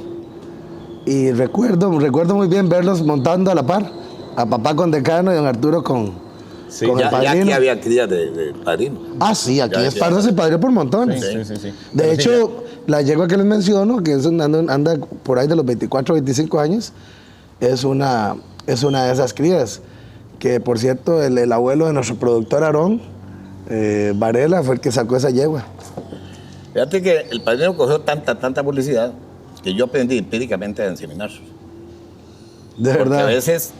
y recuerdo muy bien verlos montando a la par. A papá con Decano y don Arturo con Sí, el Ya padrino. aquí había crías de padrino. Ah, sí, aquí Ya, en Esparza ya. se padrió por montones. Sí. De hecho, la yegua que les menciono, que es anda por ahí de los 24 o 25 años, es una de esas crías. Que, por cierto, el abuelo de nuestro productor Aarón, Varela, fue el que sacó esa yegua. Fíjate que el padrino cogió tanta publicidad que yo aprendí empíricamente a inseminar. De Porque verdad. a veces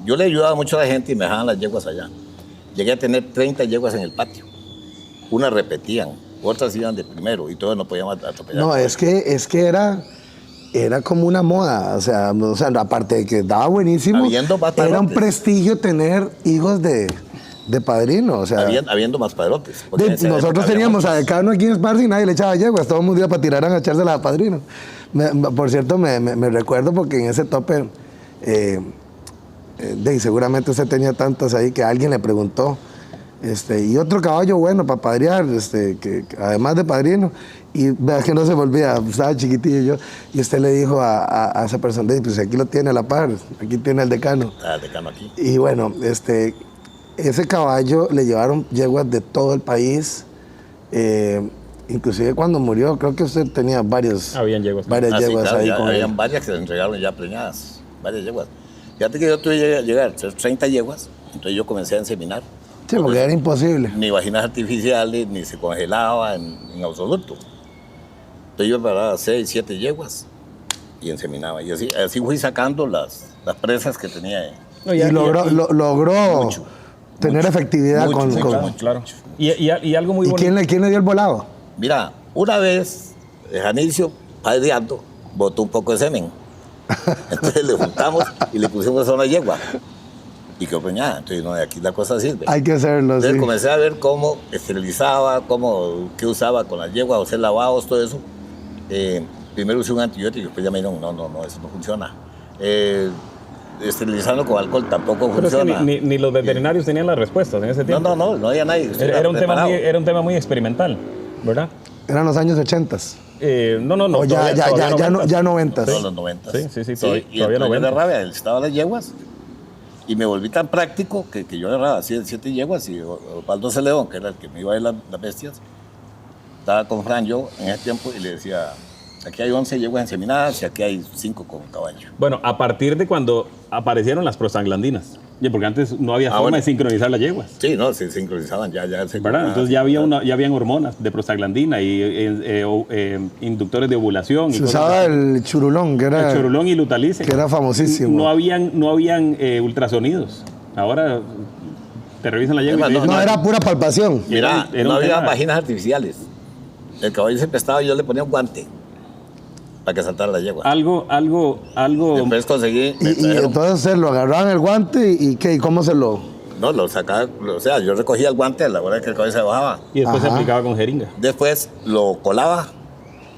yo le ayudaba mucho a la gente y me dejaban las yeguas allá. Llegué a tener 30 yeguas en el patio. Unas repetían, otras iban de primero y todos no podíamos atropellar. No, es que era como una moda. O sea, aparte de que daba buenísimo, Habiendo más era un padrotes. prestigio tener hijos de padrino. O sea, Habiendo más padrotes. Porque en esa nosotros época había teníamos a muchos. Decano aquí en Esparza y nadie le echaba yeguas. Todo el mundo iba para tirar a echárselas a padrino. Por cierto, me recuerdo porque en ese tope, seguramente usted tenía tantas ahí que alguien le preguntó, y otro caballo bueno para padrear, que además de padrino, y vea que no se me olvida, estaba chiquitillo yo, y usted le dijo a esa persona, pues aquí lo tiene a la par, aquí tiene el Decano. Ah, Decano aquí. Y bueno, ese caballo le llevaron yeguas de todo el país. Inclusive cuando murió, creo que usted tenía varias Habían varias yeguas. Sí, yeguas claro, ahí ya con él. habían varias que se entregaron ya preñadas, varias yeguas. Fíjate que yo tuve que llegar a 30 yeguas, entonces yo comencé a inseminar. Sí, porque era imposible. Ni vaginas artificiales, ni se congelaba en absoluto. Entonces yo preparaba 6, 7 yeguas y inseminaba. Y así fui sacando las presas que tenía. No, Y logró Mucho, tener efectividad mucho, con... sí, con- claro. Claro. Y algo muy ¿Y bonito. quién le dio el volado? Mira, una vez, Janitzio, padreando, botó un poco de semen. Entonces le juntamos y le pusimos a una yegua. Y quedó preñada. Entonces, no, aquí la cosa sirve. Hay que hacerlo, Entonces sí. comencé a ver cómo esterilizaba, qué usaba con las yeguas, hacer lavados, todo eso. Primero usé un antibiótico y después ya me dijeron, no, eso no funciona. Esterilizando con alcohol tampoco Pero es que funciona. ni los veterinarios tenían las respuestas en ese tiempo. No había nadie. Era un tema preparado. era un tema muy experimental, ¿verdad? Eran los años 80. No. O ya 90. Todos los 90. Sí, todavía y entonces yo 90. de rabia, estaba las yeguas y me volví tan práctico que yo agarraba 7 yeguas y Osvaldo Celedón, que era el que me iba a ir las bestias, estaba con Fran yo en ese tiempo y le decía, aquí hay 11 yeguas inseminadas y aquí hay 5 con caballo. Bueno, a partir de cuando aparecieron las prostaglandinas, porque antes no había forma bueno. de sincronizar las yeguas, Sí, no, se sincronizaban ya se ¿verdad? Entonces ya habían hormonas de prostaglandina y inductores de ovulación. Se y cosas usaba así. el churulón, que El era, chorulón y lutalice. que era famosísimo. No habían ultrasonidos. Ahora te revisan la yegua. y te Además, dicen, No, era pura palpación. Mira, Era no un había tema. vaginas artificiales. El caballo se prestaba y yo le ponía un guante para que saltara la yegua. Algo Después conseguí, me Y trajeron- entonces lo agarraban el guante y ¿qué? ¿Y cómo se lo...? no, lo sacaba, o sea, yo recogía el guante a la hora que el caballo se bajaba. y después se Ajá. aplicaba con jeringa. Después lo colaba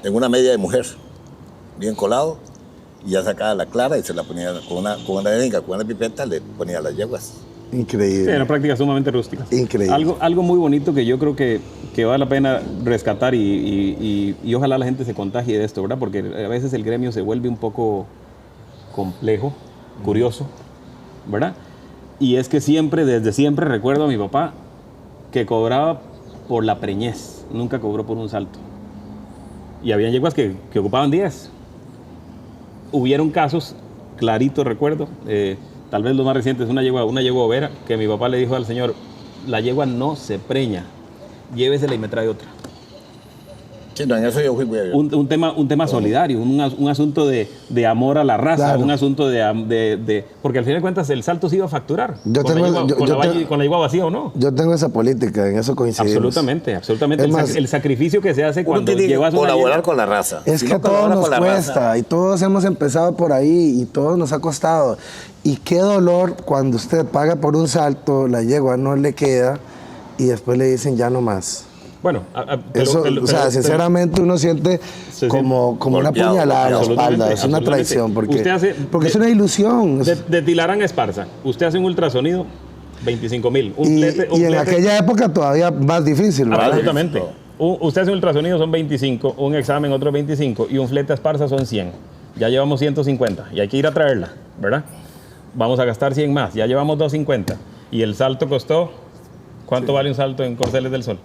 en una media de mujer, bien colado, y ya sacaba la clara y se la ponía con una jeringa, con una pipeta, le ponía las yeguas. Increíble. Sí, eran prácticas sumamente rústicas. Increíble. Algo muy bonito que yo creo que vale la pena rescatar y ojalá la gente se contagie de esto, ¿verdad? Porque a veces el gremio se vuelve un poco complejo, curioso, ¿verdad? Y es que desde siempre recuerdo a mi papá que cobraba por la preñez, nunca cobró por un salto. Y habían yeguas que ocupaban 10. Hubieron casos, clarito recuerdo, tal vez los más recientes, una yegua overa, que mi papá le dijo al señor, la yegua no se preña, llévesela y me trae otra. Sí, no, en eso yo fui muy abierto. Un tema solidario, un asunto de amor a la raza, Claro. un asunto de porque al final de cuentas el salto se iba a facturar, Yo con tengo- la yegua vacía o no. Yo tengo esa política, en eso coincidimos. Absolutamente. Es más, El sacrificio que se hace Uno cuando tiene que llevas una colaborar yegua. con la raza. Es Si que no a todos colabora nos con la cuesta raza, y todos hemos empezado por ahí y todos nos ha costado. Y qué dolor cuando usted paga por un salto, la yegua no le queda y después le dicen ya no más. Bueno, Eso, o sea, sinceramente uno siente Se como una golpeado, puñalada en la golpeado. espalda, es una Absolutamente. traición, porque Usted es una ilusión. de Tilarán a Esparza, usted hace un ultrasonido, 25,000. Y en aquella época todavía más difícil, ¿verdad? Absolutamente. Usted hace un ultrasonido, son 25, un examen, otro 25, y un flete a Esparza son 100. Ya llevamos 150 y hay que ir a traerla, ¿verdad? Vamos a gastar 100 más, ya llevamos 250. Y el salto costó, ¿cuánto vale un salto en Corceles del Sol?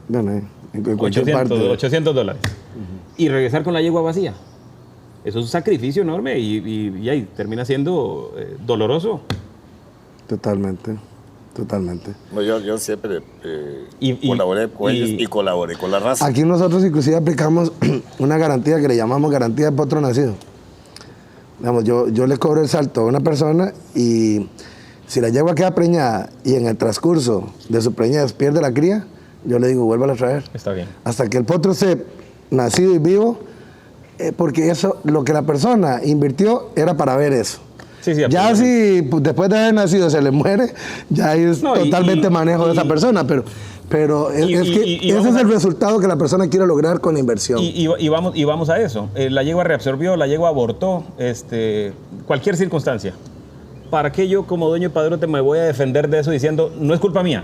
Bueno, en cualquier parte. $800. Y regresar con la yegua vacía. Eso es un sacrificio enorme y ahí termina siendo doloroso. Totalmente. no, yo siempre Y- colaboré con ellos y colaboré con la raza. Aquí nosotros inclusive aplicamos una garantía que le llamamos garantía de potro nacido. Digamos, yo le cobro el salto a una persona y si la yegua queda preñada y en el transcurso de su preñez pierde la cría, yo le digo, vuélvala a traer. Está bien. Hasta que el potro esté nacido y vivo, porque eso, lo que la persona invirtió era para ver eso. Sí, Ya absolutamente. si pues, después de haber nacido se le muere, ya ahí es No, totalmente manejo de esa persona, pero es que ese vamos es el a- resultado que la persona quiere lograr con la inversión. Y vamos a eso. La yegua reabsorbió, la yegua abortó, cualquier circunstancia. ¿Para qué yo como dueño de padrote me voy a defender de eso diciendo, no es culpa mía?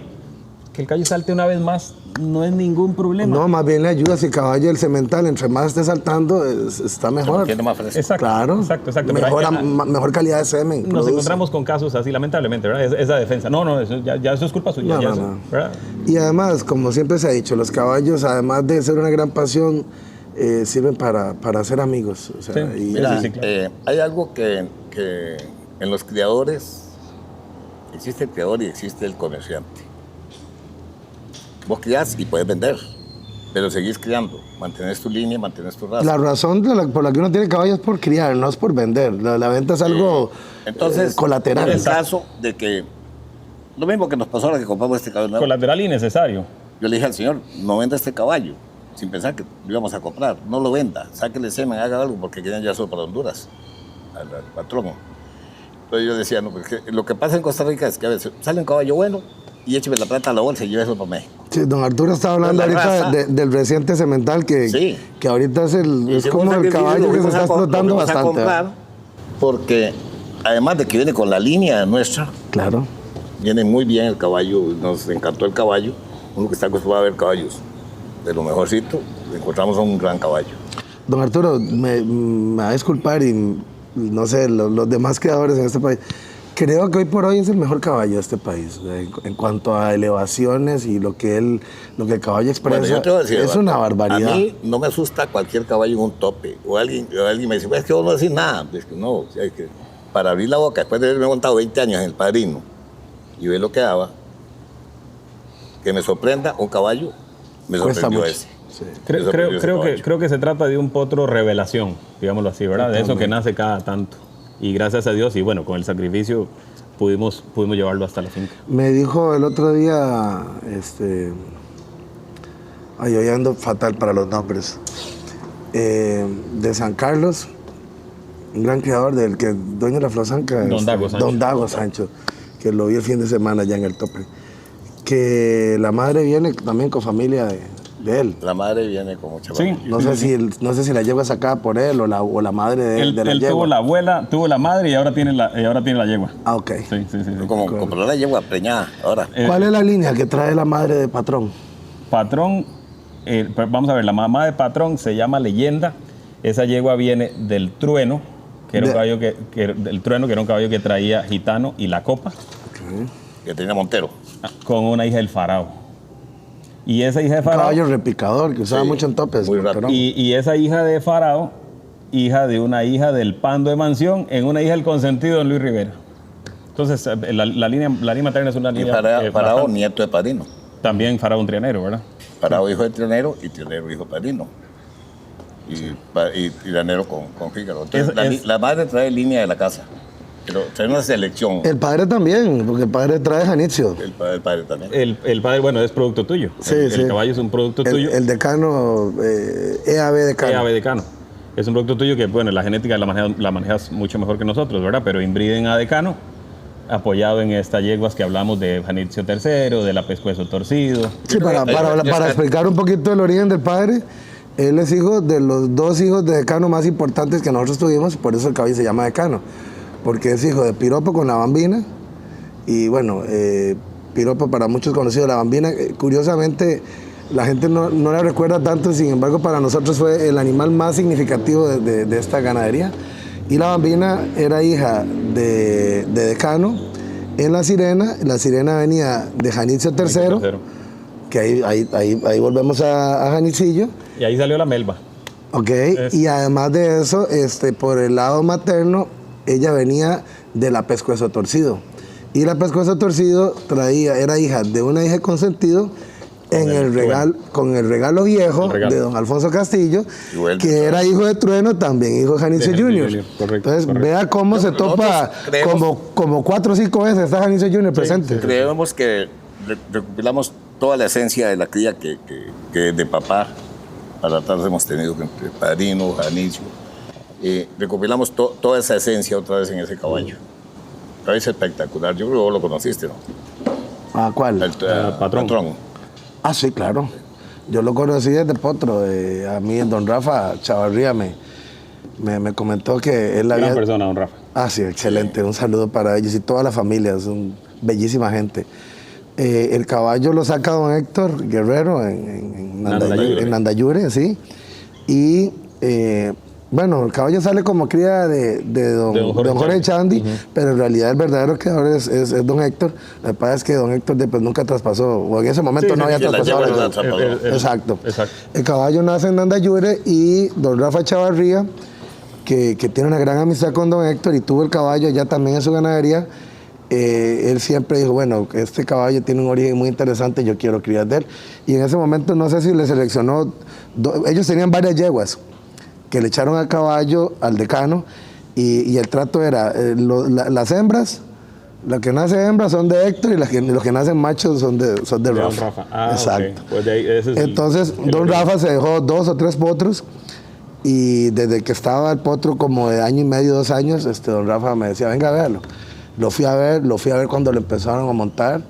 Que el caballo salte una vez más no es ningún problema. No, más bien le ayuda si el caballo del cemental, entre más esté saltando, está mejor. Tiene más fresco. Exacto. Claro, Exacto. Pero mejor calidad de semen. nos produce. encontramos con casos así, lamentablemente, ¿verdad? Esa defensa. No, eso, ya eso es culpa suya. No, ya no, eso, no. ¿verdad? Y además, como siempre se ha dicho, los caballos, además de ser una gran pasión, sirven para ser amigos. O sea, Sí. y- Mira, Sí, claro. hay algo que en los criadores existe el criador y existe el comerciante. Vos criás y puedes vender, pero seguís criando, mantenés tu línea, mantenés tu raza. la razón por la que uno tiene caballos es por criar, no es por vender. La venta es algo Entonces, colateral. en el caso de que, lo mismo que nos pasó ahora que compramos este caballo nuevo, Colateral innecesario. yo le dije al señor, no venda este caballo, sin pensar que lo íbamos a comprar, no lo venda, sáquele semen, haga algo, porque querían ya solo para Honduras, al patrón. Entonces yo decía, no, porque lo que pasa en Costa Rica es que a veces sale un caballo bueno y écheme la plata a la bolsa y lleve eso para México. Sí, don Arturo está hablando Pues la ahorita raza- del reciente cemental que, Sí. que ahorita es Y es como el caballo que se está explotando bastante. comprar, porque además de que viene con la línea nuestra, Claro. viene muy bien el caballo, nos encantó el caballo. Uno que está acostumbrado a ver caballos de lo mejorcito, encontramos a un gran caballo. Don Arturo, me va a disculpar y no sé, los demás creadores en este país. Creo que hoy por hoy es el mejor caballo de este país. En cuanto a elevaciones y lo que el caballo expresa, Bueno, yo te voy a decir, es una barbaridad. A mí no me asusta cualquier caballo en un tope. O alguien me dice, pues es que vos no decís nada. Es que no, o sea, es que para abrir la boca, después de haberme montado 20 años en el Padrino y ver lo que daba, que me sorprenda un caballo, me Cuesta sorprendió mucho. ese. Sí. Me sorprendió ese caballo. Creo que se trata de un potro revelación, digámoslo así, ¿verdad? De eso que nace cada tanto. Y gracias a Dios, y bueno, con el sacrificio pudimos llevarlo hasta la finca. Me dijo el otro día, ay, hoy ando fatal para los nombres, de San Carlos, un gran criador del que dueño de la Flosanca, Don Dago Sancho. Don Dago Sancho, que lo vi el fin de semana ya en el tope, que la madre viene también con familia de de él. La madre viene con mucha Sí. familia. No sé si la yegua es sacada por él o la madre de Él la yegua. tuvo la abuela, tuvo la madre y ahora tiene la yegua. Ah, ok. Sí. Como compró la yegua preñada ahora. ¿Cuál es la línea que trae la madre de Patrón? Patrón, vamos a ver, la mamá de Patrón se llama Leyenda. Esa yegua viene del Trueno, que era un caballo del Trueno, que era un caballo que traía Gitano y La Copa, Que tenía Montero. con una hija del Faraón. Y esa hija de Faraón, Caballo repicador que usaba Sí, mucho en topes. muy rápido. Patrón. y esa hija de Faraón, hija de una hija del Pando de Mansión, en una hija del consentido de don Luis Rivera. Entonces, la línea materna es una Y línea... Faraón, bastante- nieto de Padrino. También Faraón Trianero, ¿verdad? Faraón, hijo de Trianero, y Trianero, hijo de Padrino. Y Trianero con Fígaro. Entonces, la madre trae línea de la casa. Pero trae una selección. El padre también, porque el padre trae Janitzio. El padre también. El padre, bueno, es producto tuyo. Sí, el caballo es un producto tuyo. El decano, EAB decano. ave decano. Es un producto tuyo que, bueno, la genética la manejas mucho mejor que nosotros, ¿verdad? Pero inbriden a decano, apoyado en estas yeguas que hablamos de Janitzio III, de la Pescuezo Torcido. Sí, para explicar un poquito el origen del padre, él es hijo de los dos hijos de decano más importantes que nosotros tuvimos, por eso el caballo se llama decano, porque es hijo de Piropo con la Bambina, y bueno, Piropo para muchos conocido, la Bambina, curiosamente la gente no la recuerda tanto, sin embargo para nosotros fue el animal más significativo de esta ganadería, y la Bambina era hija de decano en La Sirena venía de Janitzio III, que ahí volvemos a Janicillo. Y ahí salió la Melba. Ok, y además de eso, por el lado materno, ella venía de la Pescuezo Torcido. Y la Pescuezo Torcido era hija de una hija consentido con el regalo viejo de don Alfonso Castillo, que era hijo de Trueno, también hijo de Janitzio Jr. Entonces, vea cómo se topa como 4 o 5 veces está Janitzio Jr. presente. Creemos que recopilamos toda la esencia de la cría que de papá para atrás hemos tenido entre Padrino, Janitzio. Recopilamos toda esa esencia otra vez en ese caballo. Es espectacular. Yo creo que vos lo conociste, ¿no? ¿A cuál? Patrón. Ah, sí, claro. Yo lo conocí desde Potro. A mí, don Rafa Chavarría me comentó que él había... Gran persona, don Rafa. Ah, sí, excelente. Un saludo para ellos y toda la familia. Son bellísima gente. El caballo lo saca don Héctor Guerrero en Nandayure, sí. Y bueno, el caballo sale como cría de don Jorge Chandi, pero en realidad el verdadero creador es don Héctor. Lo que pasa es que don Héctor después nunca traspasó, o en ese momento no había traspasado. Exacto. El caballo nace en Nandayure y don Rafa Chavarría, que tiene una gran amistad con don Héctor y tuvo el caballo ya también en su ganadería. Él siempre dijo, bueno, este caballo tiene un origen muy interesante, yo quiero criar de él. Y en ese momento no sé si le seleccionó, ellos tenían varias yeguas que le echaron al caballo, al decano, y el trato era, las hembras, las que nacen hembras son de Héctor y los que nacen machos son de Rafa. Ah, exacto. Okay. Pues de ahí, entonces, don Rafa se dejó 2 o 3 potros, y desde que estaba el potro como de año y medio, 2 años, don Rafa me decía, venga a verlo. Lo fui a ver cuando lo empezaron a montar,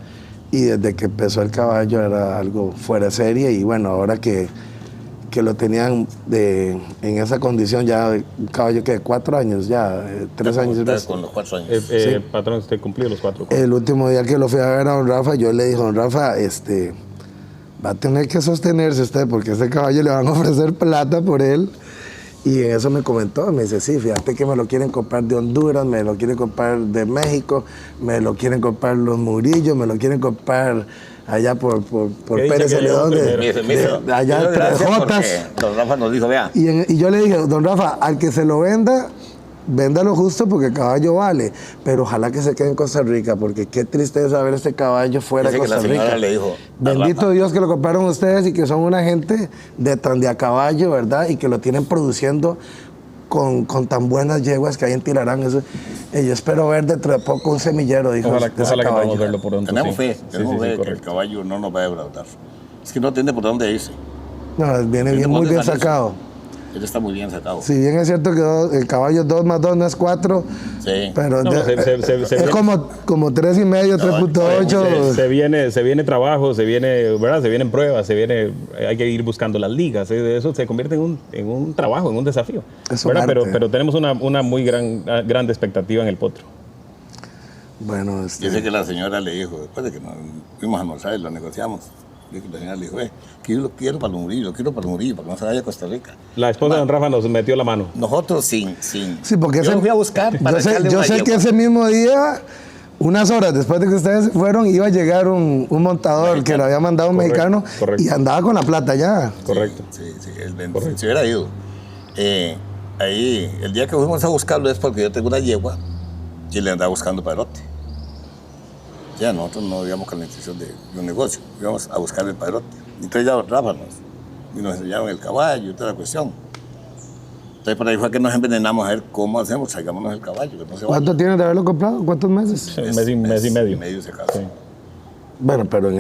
y desde que empezó el caballo era algo fuera de serie, y bueno, ahora que lo tenían en esa condición, ya un caballo que de 4 años, ya 3 años. Con los 4 años. Sí. Patrón, usted cumplió los 4. El último día que lo fui a ver a don Rafa, yo le dije, don Rafa, va a tener que sostenerse usted, porque este caballo le van a ofrecer plata por él. Y en eso me comentó, me dice, sí, fíjate que me lo quieren comprar de Honduras, me lo quieren comprar de México, me lo quieren comprar los Murillos, me lo quieren comprar allá por Pérez Celedón, allá entre Jotas. Don Rafa nos dijo, vea. Y yo le dije, don Rafa, al que se lo venda, véndalo justo porque el caballo vale, pero ojalá que se quede en Costa Rica, porque qué tristeza ver este caballo fuera de Costa Rica. Le dijo, bendito Dios que lo compraron ustedes y que son una gente de a caballo, ¿verdad? Y que lo tienen produciendo con tan buenas yeguas que hay en Tilarán. Yo espero ver dentro de poco un semillero, dijo. Ojalá que podamos verlo por pronto. Tenemos fe que el caballo no nos va a defraudar. Es que no tiene por dónde irse. No, viene muy bien sacado. Él está muy bien sacado. Si bien es cierto que el caballo 2 más 2 no es 4, Sí. pero No, es como 3 y medio, 3.8. se viene trabajo, ¿verdad? Se vienen pruebas, hay que ir buscando las ligas. Eso se convierte en un trabajo, en un desafío. ¿Verdad? Pero tenemos una muy grande expectativa en el potro. Bueno, Dice que la señora le dijo, después de que nos fuimos a almorzar y lo negociamos, dice que la señora le dijo, que yo lo quiero para Murillo, para que no se vaya a Costa Rica. La esposa de don Rafa nos metió la mano. Nosotros sin. Sí, porque yo lo fui a buscar para yo sé que ese mismo día, unas horas después de que ustedes fueron, iba a llegar un montador que le había mandado un mexicano y andaba con la plata ya. Correcto. Sí, se hubiera ido. Ahí, el día que fuimos a buscarlo es porque yo tengo una yegua y le andaba buscando padrote. Ya nosotros no íbamos con la intención de un negocio, íbamos a buscar el padrote. Entonces ya Rafa nos enseñaron el caballo y toda la cuestión. Entonces por ahí fue que nos envenenamos a ver cómo hacemos, traigámonos el caballo. Que no se ¿Cuánto vaya. tienes de haberlo comprado? ¿Cuántos meses? Mes y medio. Medio se casó. Sí. Bueno, pero en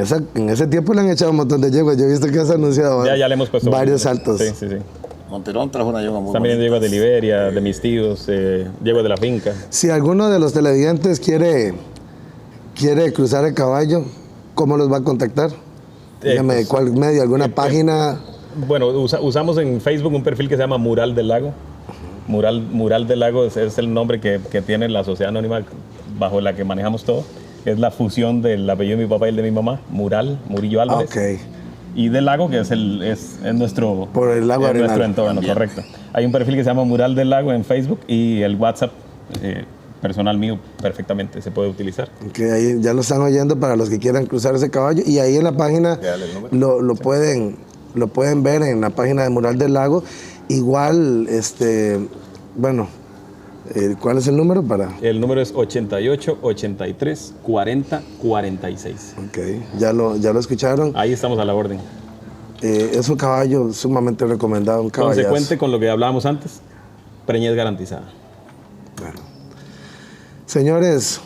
ese tiempo le han echado un montón de yeguas. Yo he visto que has anunciado Ya le hemos puesto varios saltos. Sí. Monterón trajo una yegua muy También bonita. yeguas de Liberia, de mis tíos, yeguas de la finca. Si alguno de los televidentes quiere cruzar el caballo, ¿cómo los va a contactar? Dígame, ¿cuál medio? ¿Alguna página? Bueno, usamos en Facebook un perfil que se llama Mural del Lago. Mural del Lago es el nombre que tiene la sociedad anónima bajo la que manejamos todo. Es la fusión del apellido de mi papá y el de mi mamá, Murillo Álvarez. Ok. Y del lago, que es nuestro, Por el lago Arenal. nuestro entorno, También. correcto. Hay un perfil que se llama Mural del Lago en Facebook y el WhatsApp personal mío perfectamente se puede utilizar. Que ahí ya lo están oyendo para los que quieran cruzar ese caballo. Y ahí en la página Dale el número. lo pueden ver en la página de Mural del Lago. Igual, ¿cuál es el número para? El número es 88 83 40 46. Ok, ya lo escucharon. Ahí estamos a la orden. Es un caballo sumamente recomendado, un caballazo. Consecuente con lo que hablábamos antes, preñez garantizada. Bueno. Señores,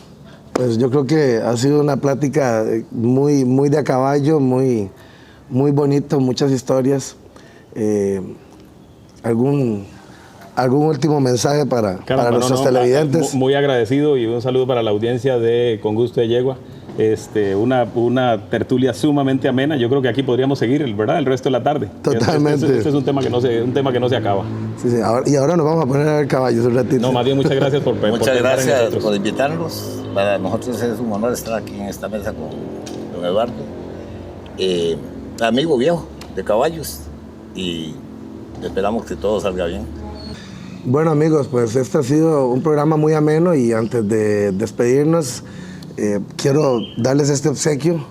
pues yo creo que ha sido una plática muy, muy de a caballo, muy, muy bonito, muchas historias. ¿Algún último mensaje para nuestros televidentes? Muy agradecido y un saludo para la audiencia de Con Gusto de Yegua. Una tertulia sumamente amena. Yo creo que aquí podríamos seguir, ¿verdad? El resto de la tarde. Totalmente. Este es un tema que no se acaba. Sí, y ahora nos vamos a poner a ver caballos un ratito. No, más bien muchas gracias por Muchas pensar en gracias nosotros. por invitarnos. Para nosotros es un honor estar aquí en esta mesa con don Eduardo. Amigo viejo de caballos. Y esperamos que todo salga bien. Bueno amigos, pues este ha sido un programa muy ameno y antes de despedirnos quiero darles este obsequio,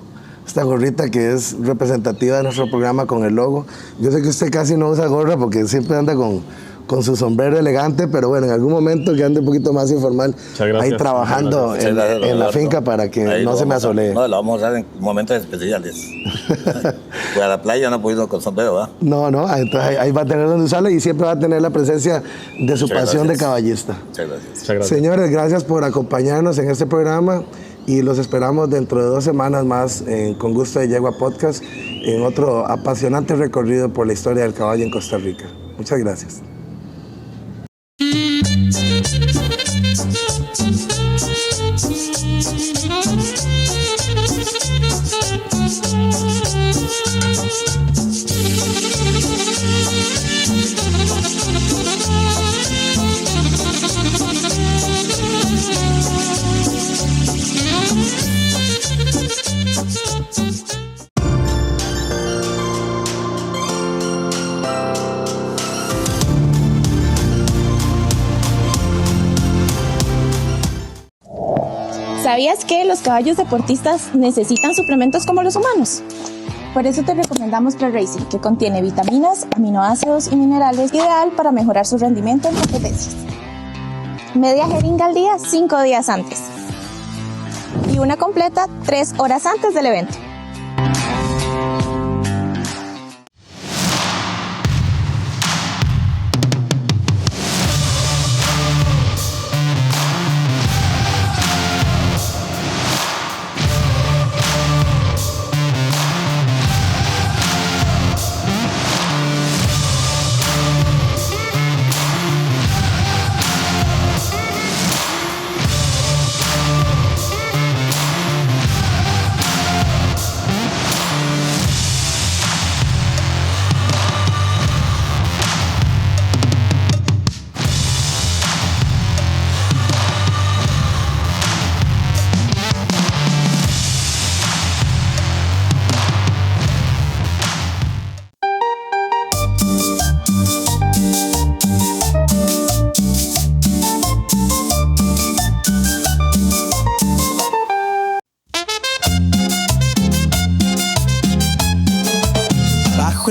esta gorrita que es representativa de nuestro programa con el logo. Yo sé que usted casi no usa gorra porque siempre anda con su sombrero elegante, pero bueno, en algún momento que ande un poquito más informal, ahí trabajando en la finca para que ahí no se me asolee. No, lo vamos a usar en momentos especiales. Pues a la playa no puedo ir con sombrero, ¿verdad? No, entonces ahí va a tener donde usarla y siempre va a tener la presencia de su Muchas pasión gracias. de caballista. Muchas gracias. Muchas gracias. Señores, gracias por acompañarnos en este programa y los esperamos dentro de 2 semanas más en Con Gusto de Yegua Podcast en otro apasionante recorrido por la historia del caballo en Costa Rica. Muchas gracias. ¿Sabías que los caballos deportistas necesitan suplementos como los humanos? Por eso te recomendamos Pre-Racing, que contiene vitaminas, aminoácidos y minerales, ideal para mejorar su rendimiento en competencias. Media jeringa al día 5 días antes y una completa 3 horas antes del evento.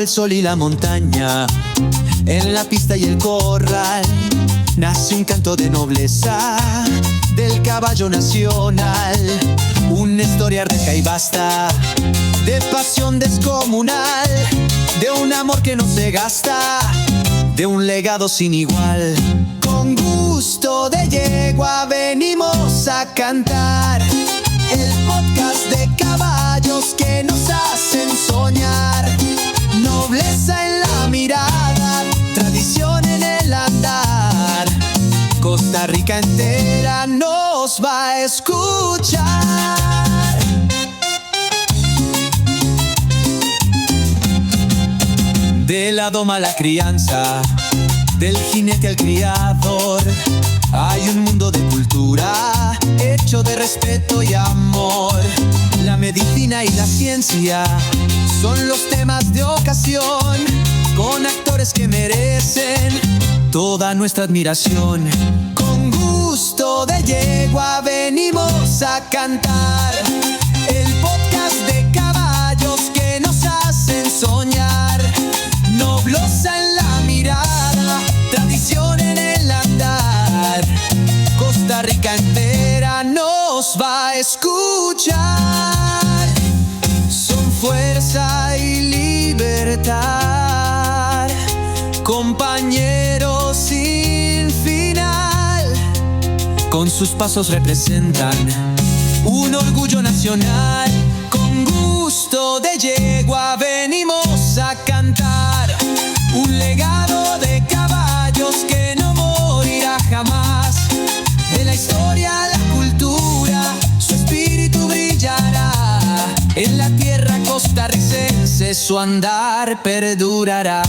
sol y la montaña, en la pista y el corral, nace un canto de nobleza del caballo nacional. Una historia rica y vasta, de pasión descomunal, de un amor que no se gasta, de un legado sin igual. Con gusto de yegua venimos a cantar el podcast de caballos que nos hacen soñar. Nobleza en la mirada, tradición en el andar. Costa Rica entera nos va a escuchar. De la doma a la crianza, del jinete al criador, hay un mundo de cultura hecho de respeto y amor. La medicina y la ciencia son los temas de ocasión, con actores que merecen toda nuestra admiración. Con gusto de yegua venimos a cantar el podcast de caballos que nos hacen soñar. Nobleza en la mirada, tradición en el andar. Costa Rica entera nos va a escuchar. Son fuerza y libertad, compañeros sin final. Con sus pasos representan un orgullo nacional. Con gusto de yegua venimos a cantar un legado de caballos que no morirá jamás. De la historia a la cultura, su espíritu brillará. En la tierra costarricense su andar perdurará.